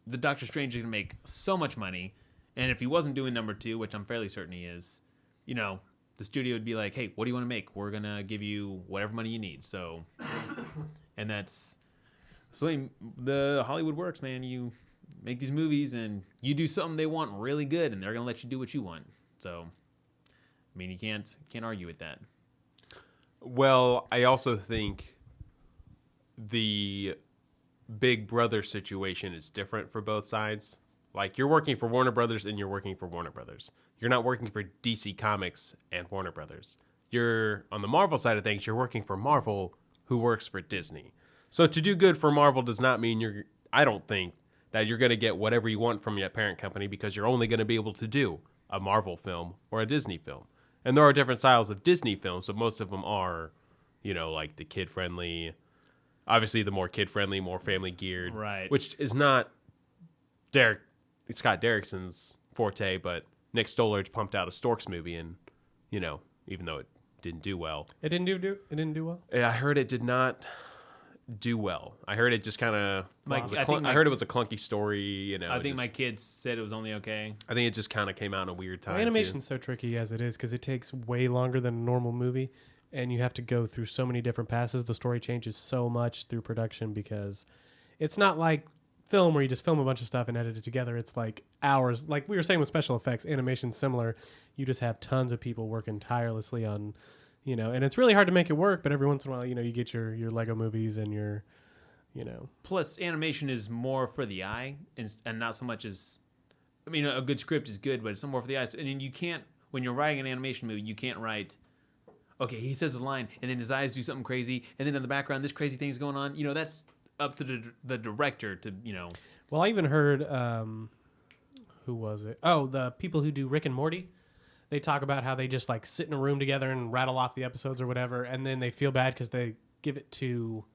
the Doctor Strange is gonna make so much money, and if he wasn't doing number 2, which I'm fairly certain he is, you know, the studio would be like, "Hey, what do you want to make? We're gonna give you whatever money you need." So, and that's so the Hollywood works, man. You make these movies and you do something they want really good, and they're gonna let you do what you want. So, I mean, you can't argue with that. Well, I also think the big brother situation is different for both sides. Like, you're working for Warner Brothers and you're working for Warner Brothers. You're not working for DC Comics and Warner Brothers. You're on the Marvel side of things, you're working for Marvel, who works for Disney. So to do good for Marvel does not mean I don't think that you're going to get whatever you want from your parent company, because you're only going to be able to do a Marvel film or a Disney film. And there are different styles of Disney films, but most of them are, like the kid-friendly, obviously the more kid-friendly, more family-geared. Right. Which is not Scott Derrickson's forte, but Nick Stollers pumped out a Storks movie, and, even though it didn't do well. It didn't do well? I heard it did not do well. I heard it just kind of I heard it was a clunky story. I think my kids said it was only okay. I think it just kind of came out in a weird time. Well, animation's so tricky as it is because it takes way longer than a normal movie, and you have to go through so many different passes. The story changes so much through production because it's not like film where you just film a bunch of stuff and edit it together. It's like hours. Like we were saying with special effects, animation's similar. You just have tons of people working tirelessly on. And it's really hard to make it work, but every once in a while, you get your Lego movies and your, Plus, animation is more for the eye and not so much as, a good script is good, but it's more for the eyes. And you can't, when you're writing an animation movie, you can't write, okay, he says a line, and then his eyes do something crazy, and then in the background, this crazy thing's going on. That's up to the director to, Well, I even heard, who was it? Oh, the people who do Rick and Morty. They talk about how they just like sit in a room together and rattle off the episodes or whatever, and then they feel bad because they give it to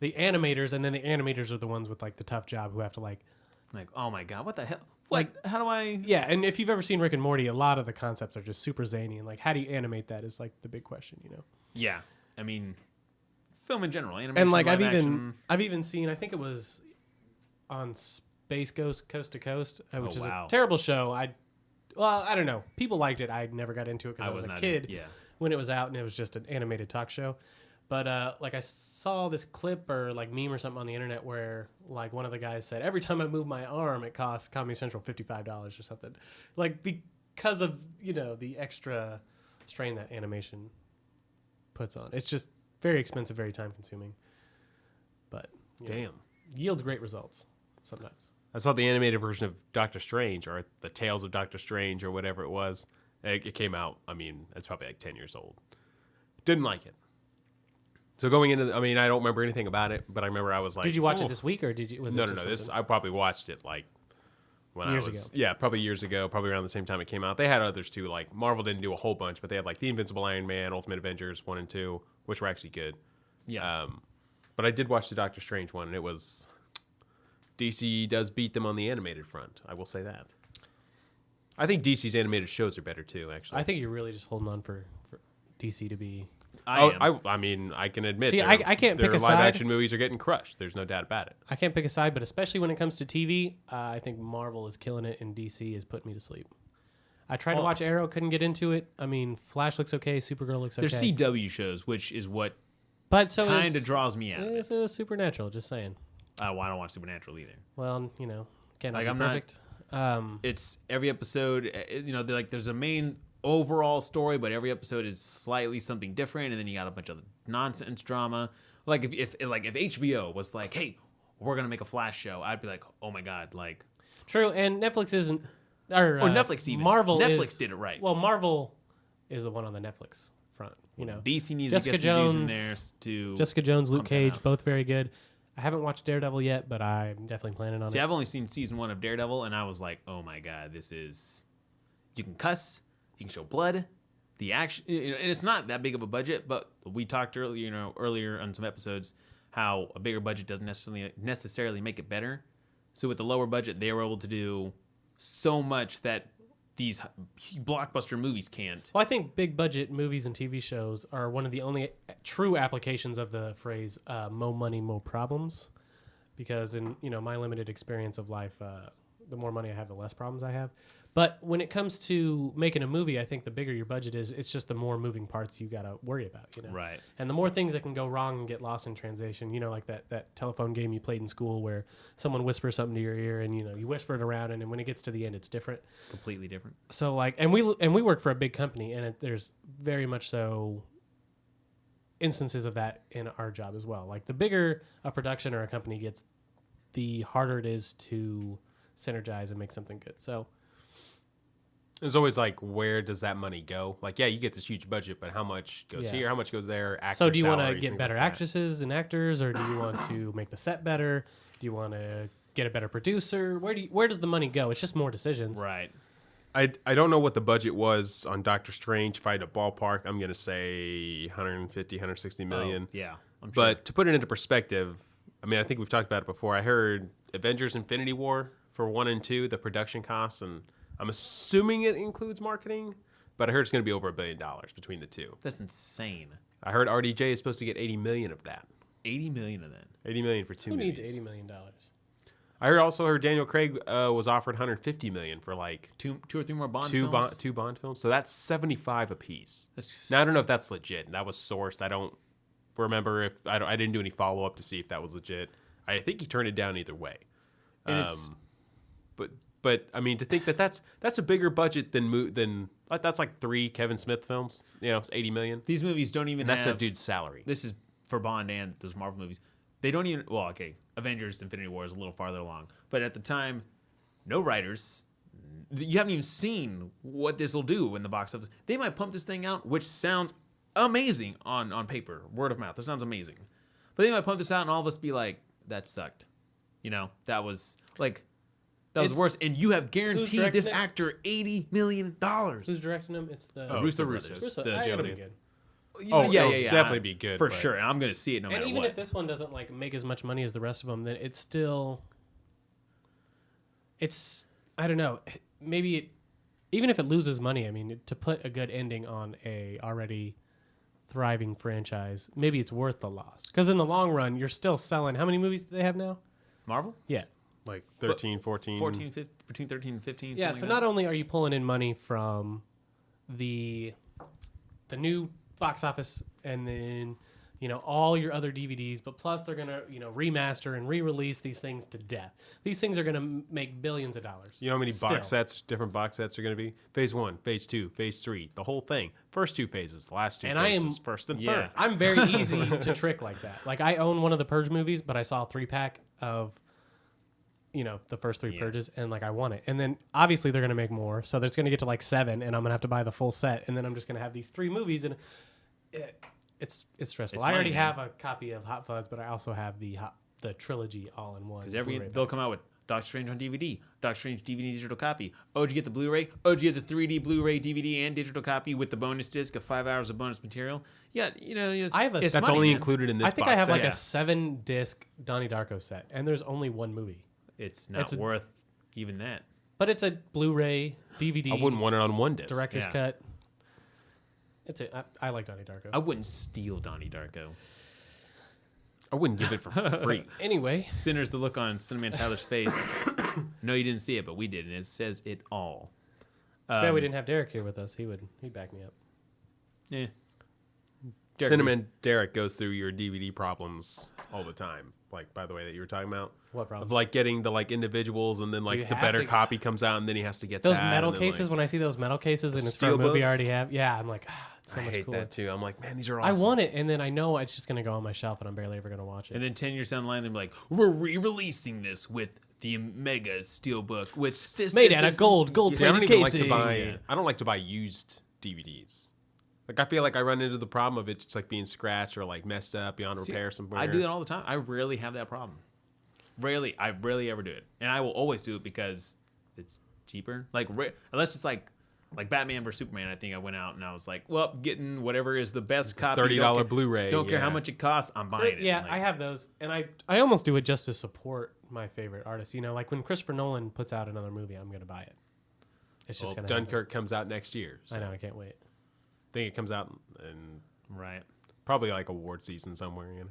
the animators, and then the animators are the ones with like the tough job who have to like, oh my god, what the hell? Like, how do I? Yeah, and if you've ever seen Rick and Morty, a lot of the concepts are just super zany, and like, how do you animate that is like the big question, Yeah, film in general, animation, and like I've even seen, I think it was on Space Ghost Coast to Coast, which is a wow. terrible show. I don't know. People liked it. I never got into it because I was a kid when it was out, and it was just an animated talk show. But I saw this clip or like meme or something on the internet where like one of the guys said, every time I move my arm, it costs Comedy Central $55 or something. Like because of the extra strain that animation puts on. It's just very expensive, very time consuming. But damn, yields great results sometimes. I saw the animated version of Doctor Strange, or the Tales of Doctor Strange, or whatever it was. It came out, it's probably like 10 years old. Didn't like it. So going into, I don't remember anything about it, but I remember I was like, did you watch it this week, or was no, it no, just no. something? I probably watched it like when Years I was, ago. yeah, probably years ago, probably around the same time it came out. They had others too, like Marvel didn't do a whole bunch, but they had like The Invincible Iron Man, Ultimate Avengers 1 and 2, which were actually good. Yeah. But I did watch the Doctor Strange one, and it was, DC does beat them on the animated front. I will say that. I think DC's animated shows are better too, actually. I think you're really just holding on for DC to be. I can admit. See, I can't pick a live side. action movies are getting crushed. There's no doubt about it. I can't pick a side, but especially when it comes to TV, I think Marvel is killing it, and DC is putting me to sleep. I tried to watch Arrow, couldn't get into it. Flash looks okay, Supergirl looks okay. There's CW shows, which is what but so kind of draws me out. It's Supernatural, just saying. I don't watch Supernatural either. Well, can't Like, be I'm perfect. It's every episode, there's a main overall story, but every episode is slightly something different, and then you got a bunch of nonsense drama. Like if HBO was like, hey, we're gonna make a Flash show, I'd be like, oh my god, like. True, and Netflix isn't, or Netflix even. Netflix did it right. Well, Marvel is the one on the Netflix front. DC needs Jessica to get some dudes in Jones, there to. Jessica Jones, Luke pump that Cage, out. both very good. I haven't watched Daredevil yet, but I'm definitely planning on it. See, I've only seen season 1 of Daredevil, and I was like, oh my god, this is. You can cuss, you can show blood, the action, and it's not that big of a budget. But we talked earlier on some episodes how a bigger budget doesn't necessarily make it better. So with the lower budget, they were able to do so much that these blockbuster movies can't. Well, I think big budget movies and TV shows are one of the only true applications of the phrase "mo money, mo problems," because in my limited experience of life, the more money I have, the less problems I have. But when it comes to making a movie, I think the bigger your budget is, it's just the more moving parts you got to worry about, Right. And the more things that can go wrong and get lost in translation, like that telephone game you played in school where someone whispers something to your ear and, you whisper it around, and then when it gets to the end, it's different. Completely different. So and we work for a big company, and there's very much so instances of that in our job as well. Like the bigger a production or a company gets, the harder it is to synergize and make something good. So There's always like, where does that money go? Like, yeah, you get this huge budget, but how much goes Yeah. here? How much goes there? So do you want to salaries, get things better like that. actresses and actors, or do you want to make the set better? Do you want to get a better producer? Where does the money go? It's just more decisions. Right. I don't know what the budget was on Doctor Strange. If I had a ballpark, I'm going to say 150, 160 million. Oh, yeah. I'm sure. But to put it into perspective, I mean, I think we've talked about it before. I heard Avengers Infinity War for 1 and 2, the production costs, and I'm assuming it includes marketing, but I heard it's going to be over $1 billion between the two. That's insane. I heard RDJ is supposed to get 80 million of that. 80 million of that. 80 million for 2 Who movies. needs $80 million? I also heard Daniel Craig was offered 150 million for like Two or three more Bond two films. Bond, two Bond films. So that's 75 apiece. That's Now I don't know if that's legit. That was sourced. I don't remember if I didn't do any follow up to see if that was legit. I think he turned it down either way. And it's- But I mean, to think that that's a bigger budget than that's like 3 Kevin Smith films. You know, it's 80 million. These movies don't even And that's have... a dude's salary. This is for Bond and those Marvel movies. They don't even... Well, okay, Avengers Infinity War is a little farther along. But at the time, no writers. You haven't even seen what this will do in the box office. They might pump this thing out, which sounds amazing on paper. Word of mouth. That sounds amazing. But they might pump this out and all of us be like, that sucked. You know, that was like... That was It's- worse. And you have guaranteed this directing it? actor $80 million. Who's directing them? It's the Russo the brothers. Russo. the I gotta be Jody. good. Oh, yeah, it'll yeah, yeah. definitely be good, For but- sure. And I'm going to see it no And matter even what. if this one doesn't like make as much money as the rest of them, then it's still, it's, I don't know, maybe it, even if it loses money, I mean, to put a good ending on a already thriving franchise, maybe it's worth the loss. Because in the long run, you're still selling. How many movies do they have now? Marvel? Yeah. Like 13, 14. 14, 15, between 13 and 15. Yeah, something so like not that. only are you pulling in money from the new box office and then, you know, all your other DVDs, but plus they're going to, you know, remaster and re-release these things to death. These things are going to make billions of dollars. You know how many Still. box sets, different box sets are going to be? Phase 1, Phase 2, Phase 3, the whole thing. First 2 phases, the last 2 And I phases, am- first and Yeah. third. I'm very easy to trick like that. Like I own one of the Purge movies, but I saw a 3-pack of, you know, the first 3 Yeah. Purges, and like I want it. And then obviously they're going to make more, so it's going to get to like 7, and I'm going to have to buy the full set, and then I'm just going to have these 3 movies, and it's stressful. It's I already money, have a copy of Hot Fuzz, but I also have the trilogy all in one. Because Blu-ray they'll pack. come out with Doctor Strange on DVD, Doctor Strange DVD digital copy. Oh, did you get the Blu-ray? Oh, did you get the 3D Blu-ray DVD and digital copy with the bonus disc of 5 hours of bonus material? Yeah, you know, I have a- it's That's money, only man. included in this I think box I have set. like Yeah. a 7-disc Donnie Darko set, and there's only one movie, It's not it's a- worth even that. but it's a Blu-ray DVD. I wouldn't want it on one disc. director's Yeah. cut. It's I like Donnie Darko. I wouldn't steal Donnie Darko. I wouldn't give it for free. Anyway, Sinners, the look on Cinamen Tyler's face. No, you didn't see it, but we did, and it says it all. too bad we didn't have Derek here with us. He'd back me up. Yeah. Cinnamon Derek goes through your DVD problems all the time. Like, by the way, that you were talking about. What Of problem? like getting the like individuals, and then like You the have better to- copy comes out, and then he has to get Those that, metal and then, cases, like, when I see those metal cases and it's for a steel movie I books? already have, yeah, I'm like, it's so I much hate cooler. that too. I'm like, man, these are I awesome. want it, and then I know it's just gonna go on my shelf, and I'm barely ever gonna watch it. And then 10 years down the line, they're like, we're re-releasing this with the Mega Steelbook with this. Made this, out this, of gold See, I don't plated even like casing. to buy. Yeah. I don't like to buy used DVDs. Like, I feel like I run into the problem of it just like being scratched or like messed up beyond See, repair somewhere. I do that all the time. I rarely have that problem. I rarely ever do it, and I will always do it because it's cheaper. Like unless it's like Batman vs Superman. I think I went out and I was like, well, getting whatever is the best copy. $30 Don't care- Blu-ray, Don't care how yeah. much it costs. I'm buying it. Yeah, Like, I have those, and I almost do it just to support my favorite artists. You know, like when Christopher Nolan puts out another movie, I'm gonna buy it. It's just Well, gonna Dunkirk comes out next year. So happen. I know, I can't wait. I think it comes out in right. probably like award season somewhere. You know.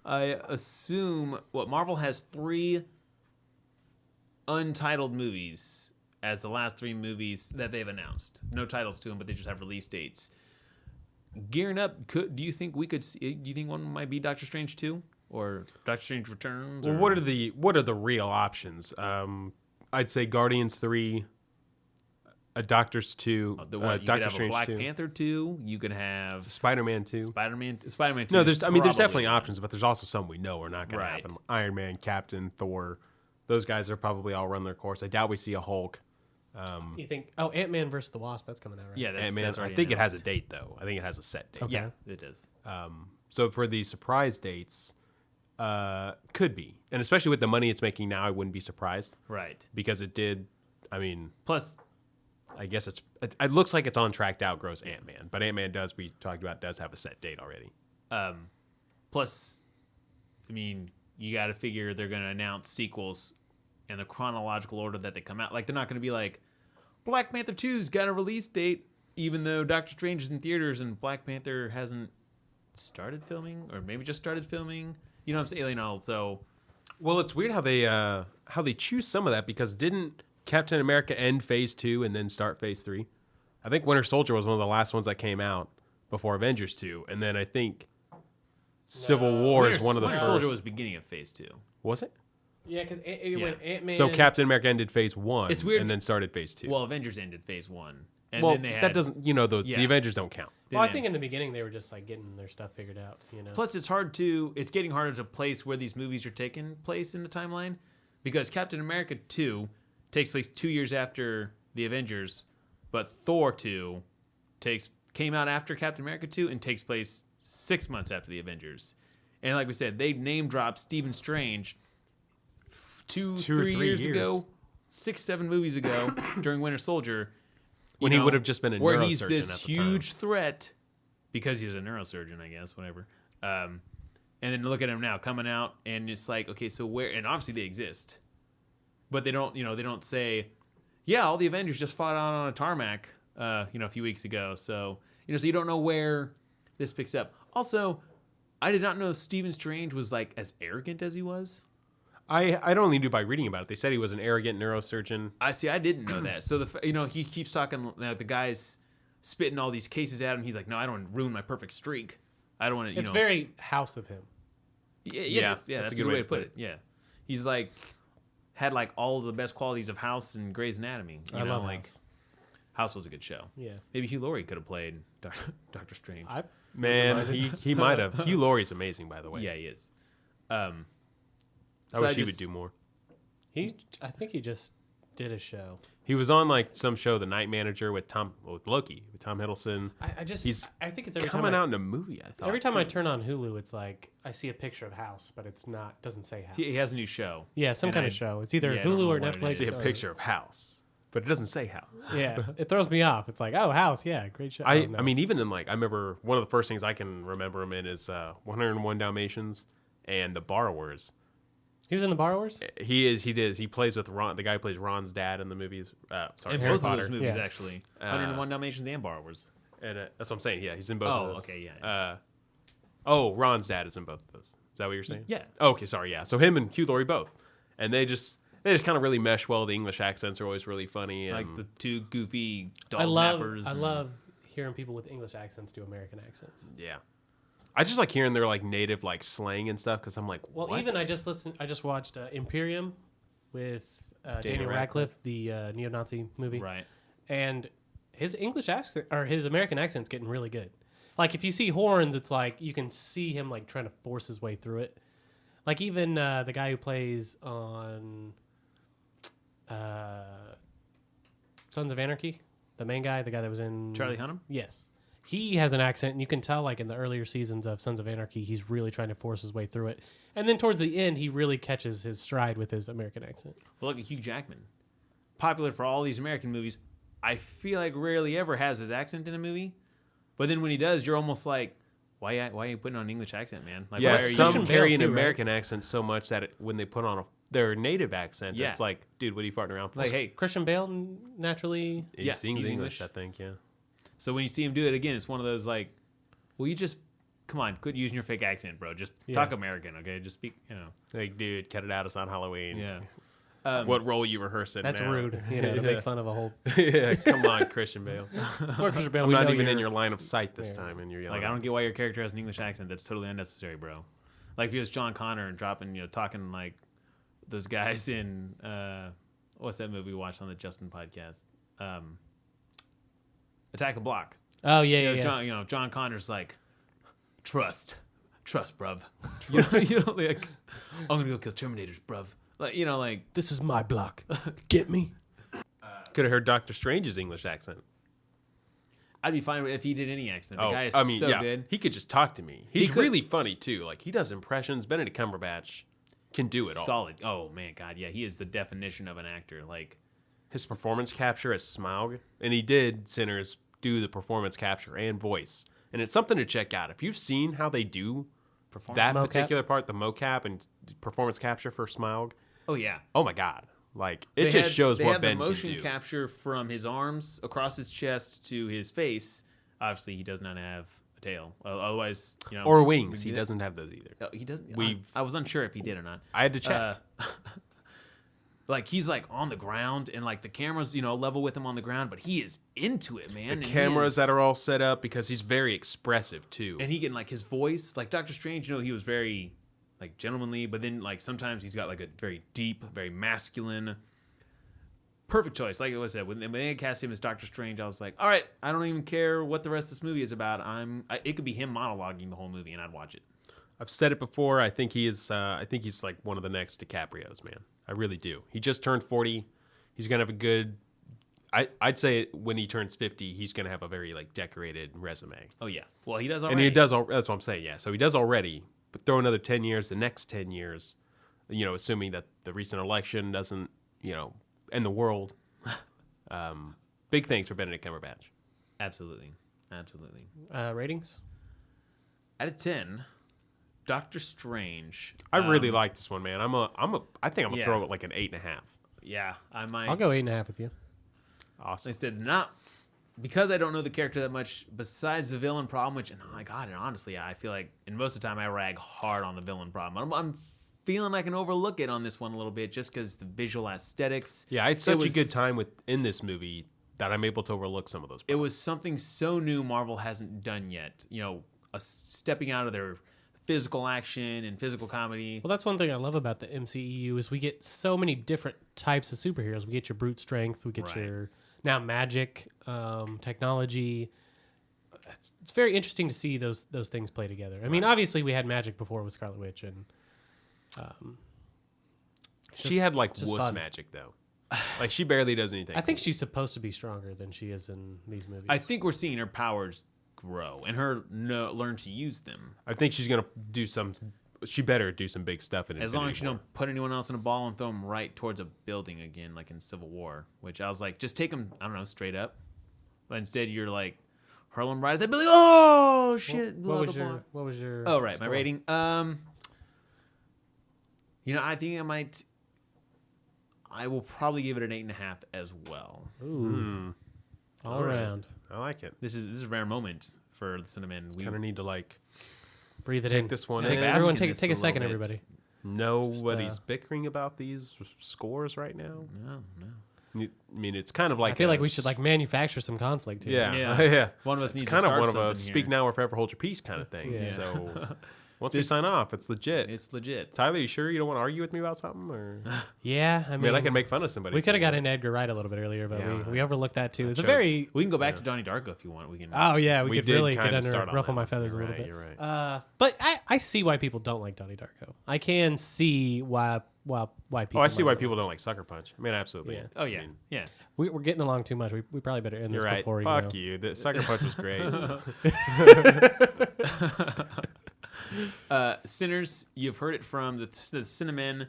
I assume Marvel has 3 untitled movies as the last 3 movies that they've announced. No titles to them, but they just have release dates. Gearing up, do you think we could see? Do you think one might be Doctor Strange 2 or Doctor Strange Returns? Well, or- what are the real options? I'd say Guardians 3. A Doctor's 2. You could Doctor have Strange a Black 2. Panther 2. You could have Spider-Man 2. Spider-Man 2. No, is there's probably definitely one. options, but there's also some we know are not going to happen. Iron Man, Captain, Thor. Those guys are probably all run their course. I doubt we see a Hulk. You think? Oh, Ant-Man versus the Wasp. That's coming out, right? Yeah, Ant-Man. that's I already think it has a announced. date, though. I think it has a set date. Okay. Yeah, it is. So for the surprise dates, could be. And especially with the money it's making now, I wouldn't be surprised. Right. Because it did, I mean, Plus, I guess it looks like it's on track to outgrow Ant-Man. But Ant-Man we talked about, does have a set date already. plus, I mean, you got to figure they're going to announce sequels in the chronological order that they come out. Like, they're not going to be like, Black Panther 2's got a release date, even though Doctor Strange is in theaters and Black Panther hasn't started filming, or maybe just started filming. You know what I'm saying? You know, so Well, it's weird how they choose some of that, because didn't Captain America end Phase 2 and then start Phase 3? I think Winter Soldier was one of the last ones that came out before Avengers 2, and then I think Civil War is one of the Winter first. Soldier was beginning of Phase 2. Was it? Yeah, because when Ant-Man. So Captain America ended Phase 1 It's weird. and then started Phase 2. Well, Avengers ended Phase 1. And well, then they had, that doesn't, the Yeah. Avengers don't count. Well, I think in the beginning they were just like getting their stuff figured out. Plus, it's getting harder to place where these movies are taking place in the timeline, because Captain America 2 takes place 2 years after the Avengers, but Thor 2 came out after Captain America 2 and takes place 6 months after the Avengers. And like we said, they name dropped Stephen Strange 2 or 3 years ago, 6-7 movies ago during Winter Soldier. When he would have just been a where neurosurgeon he's this at the huge threat because he's a neurosurgeon, I guess, whatever. And then look at him now coming out, and it's like, okay, so where? And obviously they exist, but they don't, they don't say, yeah, all the Avengers just fought out on a tarmac, a few weeks ago. So so you don't know where this picks up. Also, I did not know Stephen Strange was like as arrogant as he was. I only knew by reading about it. They said he was an arrogant neurosurgeon. I didn't know that. So he keeps talking. The guy's spitting all these cases at him. He's like, no, I don't want to ruin my perfect streak. I don't want to. It's very House of him. Yeah, that's a good way to put it. Yeah, he's like had like all of the best qualities of House and Grey's Anatomy. I love House. House was a good show. Yeah, maybe Hugh Laurie could have played Doctor Strange. He might have. Hugh Laurie's amazing, by the way. Yeah, he is. I wish he would do more. I think he just did a show. He was on like some show, The Night Manager, with Loki, with Tom Hiddleston. I think it's every coming time out in a movie. I thought every time I turn on Hulu, it's like I see a picture of House, but it's not. Doesn't say House. He has a new show. Yeah, some kind of show. It's either I don't Hulu know or what it Netflix. is. see a picture of House, but it doesn't say House. Yeah, it throws me off. It's like, oh, House, yeah, great show. I mean, even in I remember one of the first things I can remember him in is 101 Dalmatians and The Borrowers. he was in The Borrowers. He plays with Ron, the guy who plays Ron's dad in the movies. Sorry, In Harry both Potter. of those movies, Yeah. actually, 101 Dalmatians and Borrowers. And that's what I'm saying. Yeah, he's in both of those. Okay, yeah. Ron's dad is in both of those. Is that what you're saying? Yeah. Oh, okay, sorry. Yeah. So him and Hugh Laurie both, and they just kind of really mesh well. The English accents are always really funny. And Like the two goofy dog I nappers. love hearing people with English accents do American accents. yeah, I just like hearing their like native like slang and stuff, because I'm like, Well, what? even I just watched Imperium with Daniel Radcliffe, the neo-Nazi movie, Right. and his English accent or his American accent's getting really good. Like if you see horns, it's like you can see him like trying to force his way through it. Like even the guy who plays on Sons of Anarchy, the main guy, the guy that was in Charlie Hunnam? Yes. He has an accent, and you can tell, like, in the earlier seasons of Sons of Anarchy, he's really trying to force his way through it. And then towards the end, he really catches his stride with his American accent. Well, look at Hugh Jackman. Popular for all these American movies. I feel like rarely ever has his accent in a movie. But then when he does, you're almost like, why are you putting on an English accent, man? Like, yeah, why are you some Christian carry Bale an too, right? American accent so much that when they put on their native accent, Yeah. it's like, dude, what are you farting around for? like, hey? Christian Bale, naturally... He Yeah, sings he's English, English. I think. Yeah. So when you see him do it again, it's one of those like, well, you just come on, quit using your fake accent, bro. Just talk American, okay? Just speak, Like, dude, cut it out. It's not Halloween. Yeah. What role you rehearsing? That's now? rude, to make fun of a whole... Yeah, come on, Christian Bale. Poor Christian Bale, I'm we not know even in you're- your line of sight this time, and you're yelling. Like, I don't get why your character has an English accent. That's totally unnecessary, bro. Like if he was John Connor and dropping, talking like those guys in what's that movie we watched on the Justin podcast? Attack the Block. Oh yeah, yeah. John Connor's like, trust, bruv. Like, I'm gonna go kill Terminators, bruv. Like, like This is my block. Get me? Could have heard Doctor Strange's English accent. I'd be fine if he did any accent. The guy is so good. He could just talk to me. He's really funny too. Like, he does impressions. Benedict Cumberbatch can do it all. Solid. Oh man, God, yeah, he is the definition of an actor. Like, his performance capture as Smaug, and he did Sinners do the performance capture and voice, and it's something to check out. If you've seen how they do that mocap? particular part, the mocap and performance capture for Smaug, oh yeah, oh my God, like it just shows what Ben can do. They have the motion capture from his arms across his chest to his face. Obviously, he does not have a tail. Otherwise, or wings. He doesn't have those either. Oh, he doesn't. We've- I was unsure if he did or not. I had to check. Like, he's like on the ground, and like the camera's level with him on the ground, but he is into it, man. The cameras that are all set up because he's very expressive too. and he can, like, his voice, like Doctor Strange, he was very like gentlemanly, but then like sometimes he's got like a very deep, very masculine. Perfect choice. Like I said, when they cast him as Doctor Strange, I was like, all right, I don't even care what the rest of this movie is about. It could be him monologuing the whole movie, and I'd watch it. I've said it before. I think he is. I think he's like one of the next DiCaprios, man. I really do. He just turned 40. He's gonna have a good. I'd say when he turns 50, he's gonna have a very like decorated resume. Oh yeah. Well, he does already. And he does. That's what I'm saying. Yeah. So he does already. But throw another 10 years. The next 10 years, assuming that the recent election doesn't, end the world. Big things for Benedict Cumberbatch. Absolutely. Ratings? Out of 10, Doctor Strange. I really like this one, man. I think I'm gonna Yeah. throw it like an 8.5. Yeah, I might. I'll go 8.5 with you. Awesome. I said not because I don't know the character that much. Besides the villain problem, which, oh my God, and honestly, I feel like, and most of the time I rag hard on the villain problem. I'm feeling I can overlook it on this one a little bit just because the visual aesthetics. Yeah, I had such a good time in this movie that I'm able to overlook some of those. It was something so new Marvel hasn't done yet. Stepping out of their physical action and physical comedy. Well, that's one thing I love about the MCEU is we get so many different types of superheroes. We get your brute strength. We get Right. your now magic, technology. It's very interesting to see those things play together. I mean, obviously we had magic before with Scarlet Witch, and She had like just wuss fun. magic though. Like she barely does anything. I think she's supposed to be stronger than she is in these movies. I think we're seeing her powers grow and her learn to use them. I think she's gonna do some. She better do some big stuff in As long Infinity as you War. don't put anyone else in a ball and throw them right towards a building again, like in Civil War, which I was like, just take them, I don't know, straight up. But instead, you're like, hurl them right at that building. Oh, shit. What was your? Oh, right. score? My rating. I think I will probably give it an 8.5 as well. Ooh, all All right. around. I like it. This is a rare moment for the Cinamen. We Kind of need to like Breathe it take in. this one Take in. bask Everyone, in take this a a little second, bit. everybody. Nobody's bickering about these scores right now. No. I mean, it's kind of like I feel like we should like manufacture some conflict here. yeah, Yeah. yeah. One of us It's needs kind to of start one of a something speak here. now or forever hold your peace kind of thing. Yeah. So once we This- sign off, it's legit. It's legit. Tyler, you sure you don't want to argue with me about something? Or Yeah, I I mean, mean, I can make fun of somebody. we could have if you got into Edgar Wright a little bit earlier, but Yeah. we overlooked that too. It's a chose- very We can go back to Donnie Darko if you want. We can. oh yeah, we We could did really get kinda under start on ruffle that my one. feathers You're a little right, bit. you're right. But I see why people don't like Donnie Darko. I can see why people. Oh, I see why might. people don't like Sucker Punch. I mean, absolutely. Yeah. Oh yeah, I mean, yeah. We're getting along too much. We probably better end you're this right. before Fuck you. The Sucker Punch was great. Sinners, you've heard it from the Cinamen.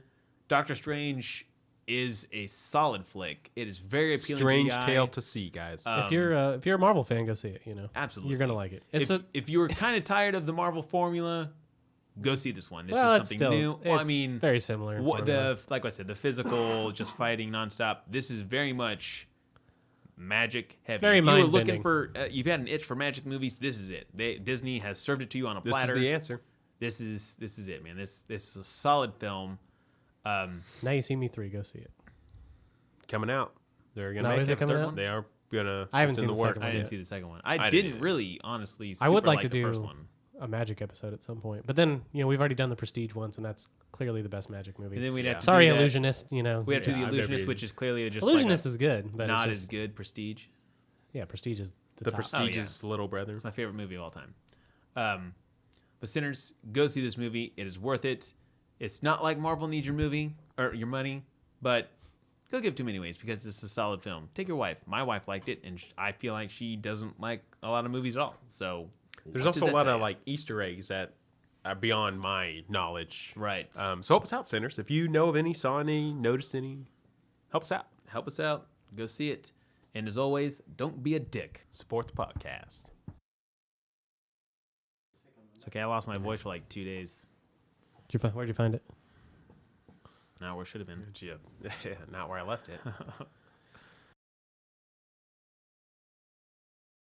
Doctor Strange is a solid flick. It is very appealing. Strange to the eye. tale to see, guys. If you're a Marvel fan, go see it. Absolutely. you're gonna like it. It's If you were kind of tired of the Marvel formula, go see this one. This well, is it's something still new. Well, I it's mean, very similar. in what formula. like I said, the physical, just fighting nonstop. This is very much magic heavy. Very if you were mind-bending. looking for, you've had an itch for magic movies. This is it. Disney has served it to you on a this platter. is the answer. This is it, man. This is a solid film. Now You See Me 3, go see it. Coming out. They're gonna No, make is it coming third out? one. They are gonna. I haven't it's in seen the the works. second I one didn't yet. see the second one. I I didn't didn't either. really, honestly. I would super like to the do first one. a magic episode at some point, but then we've already done the Prestige once, and that's clearly the best magic movie. And then we'd have to Sorry, do that. Illusionist. We have to do Yeah, the I've Illusionist, never- which is clearly just Illusionist like is good, but not it's as just, good. Prestige. yeah, Prestige is The top. prestigious little brother. It's my favorite movie of all time. But Sinners, go see this movie. It is worth it. It's not like Marvel needs your movie or your money, but go give it to him anyways because it's a solid film. Take your wife. My wife liked it, and I feel like she doesn't like a lot of movies at all. So There's what also does a that lot tell of you? like Easter eggs that are beyond my knowledge. Right. So help us out, sinners. If you know of any, saw any, noticed any, help us out. Help us out. Go see it. And as always, don't be a dick. Support the podcast. It's okay. I lost my voice for like 2 days. Where'd you find it? Not where it should have been. Yeah, not where I left it.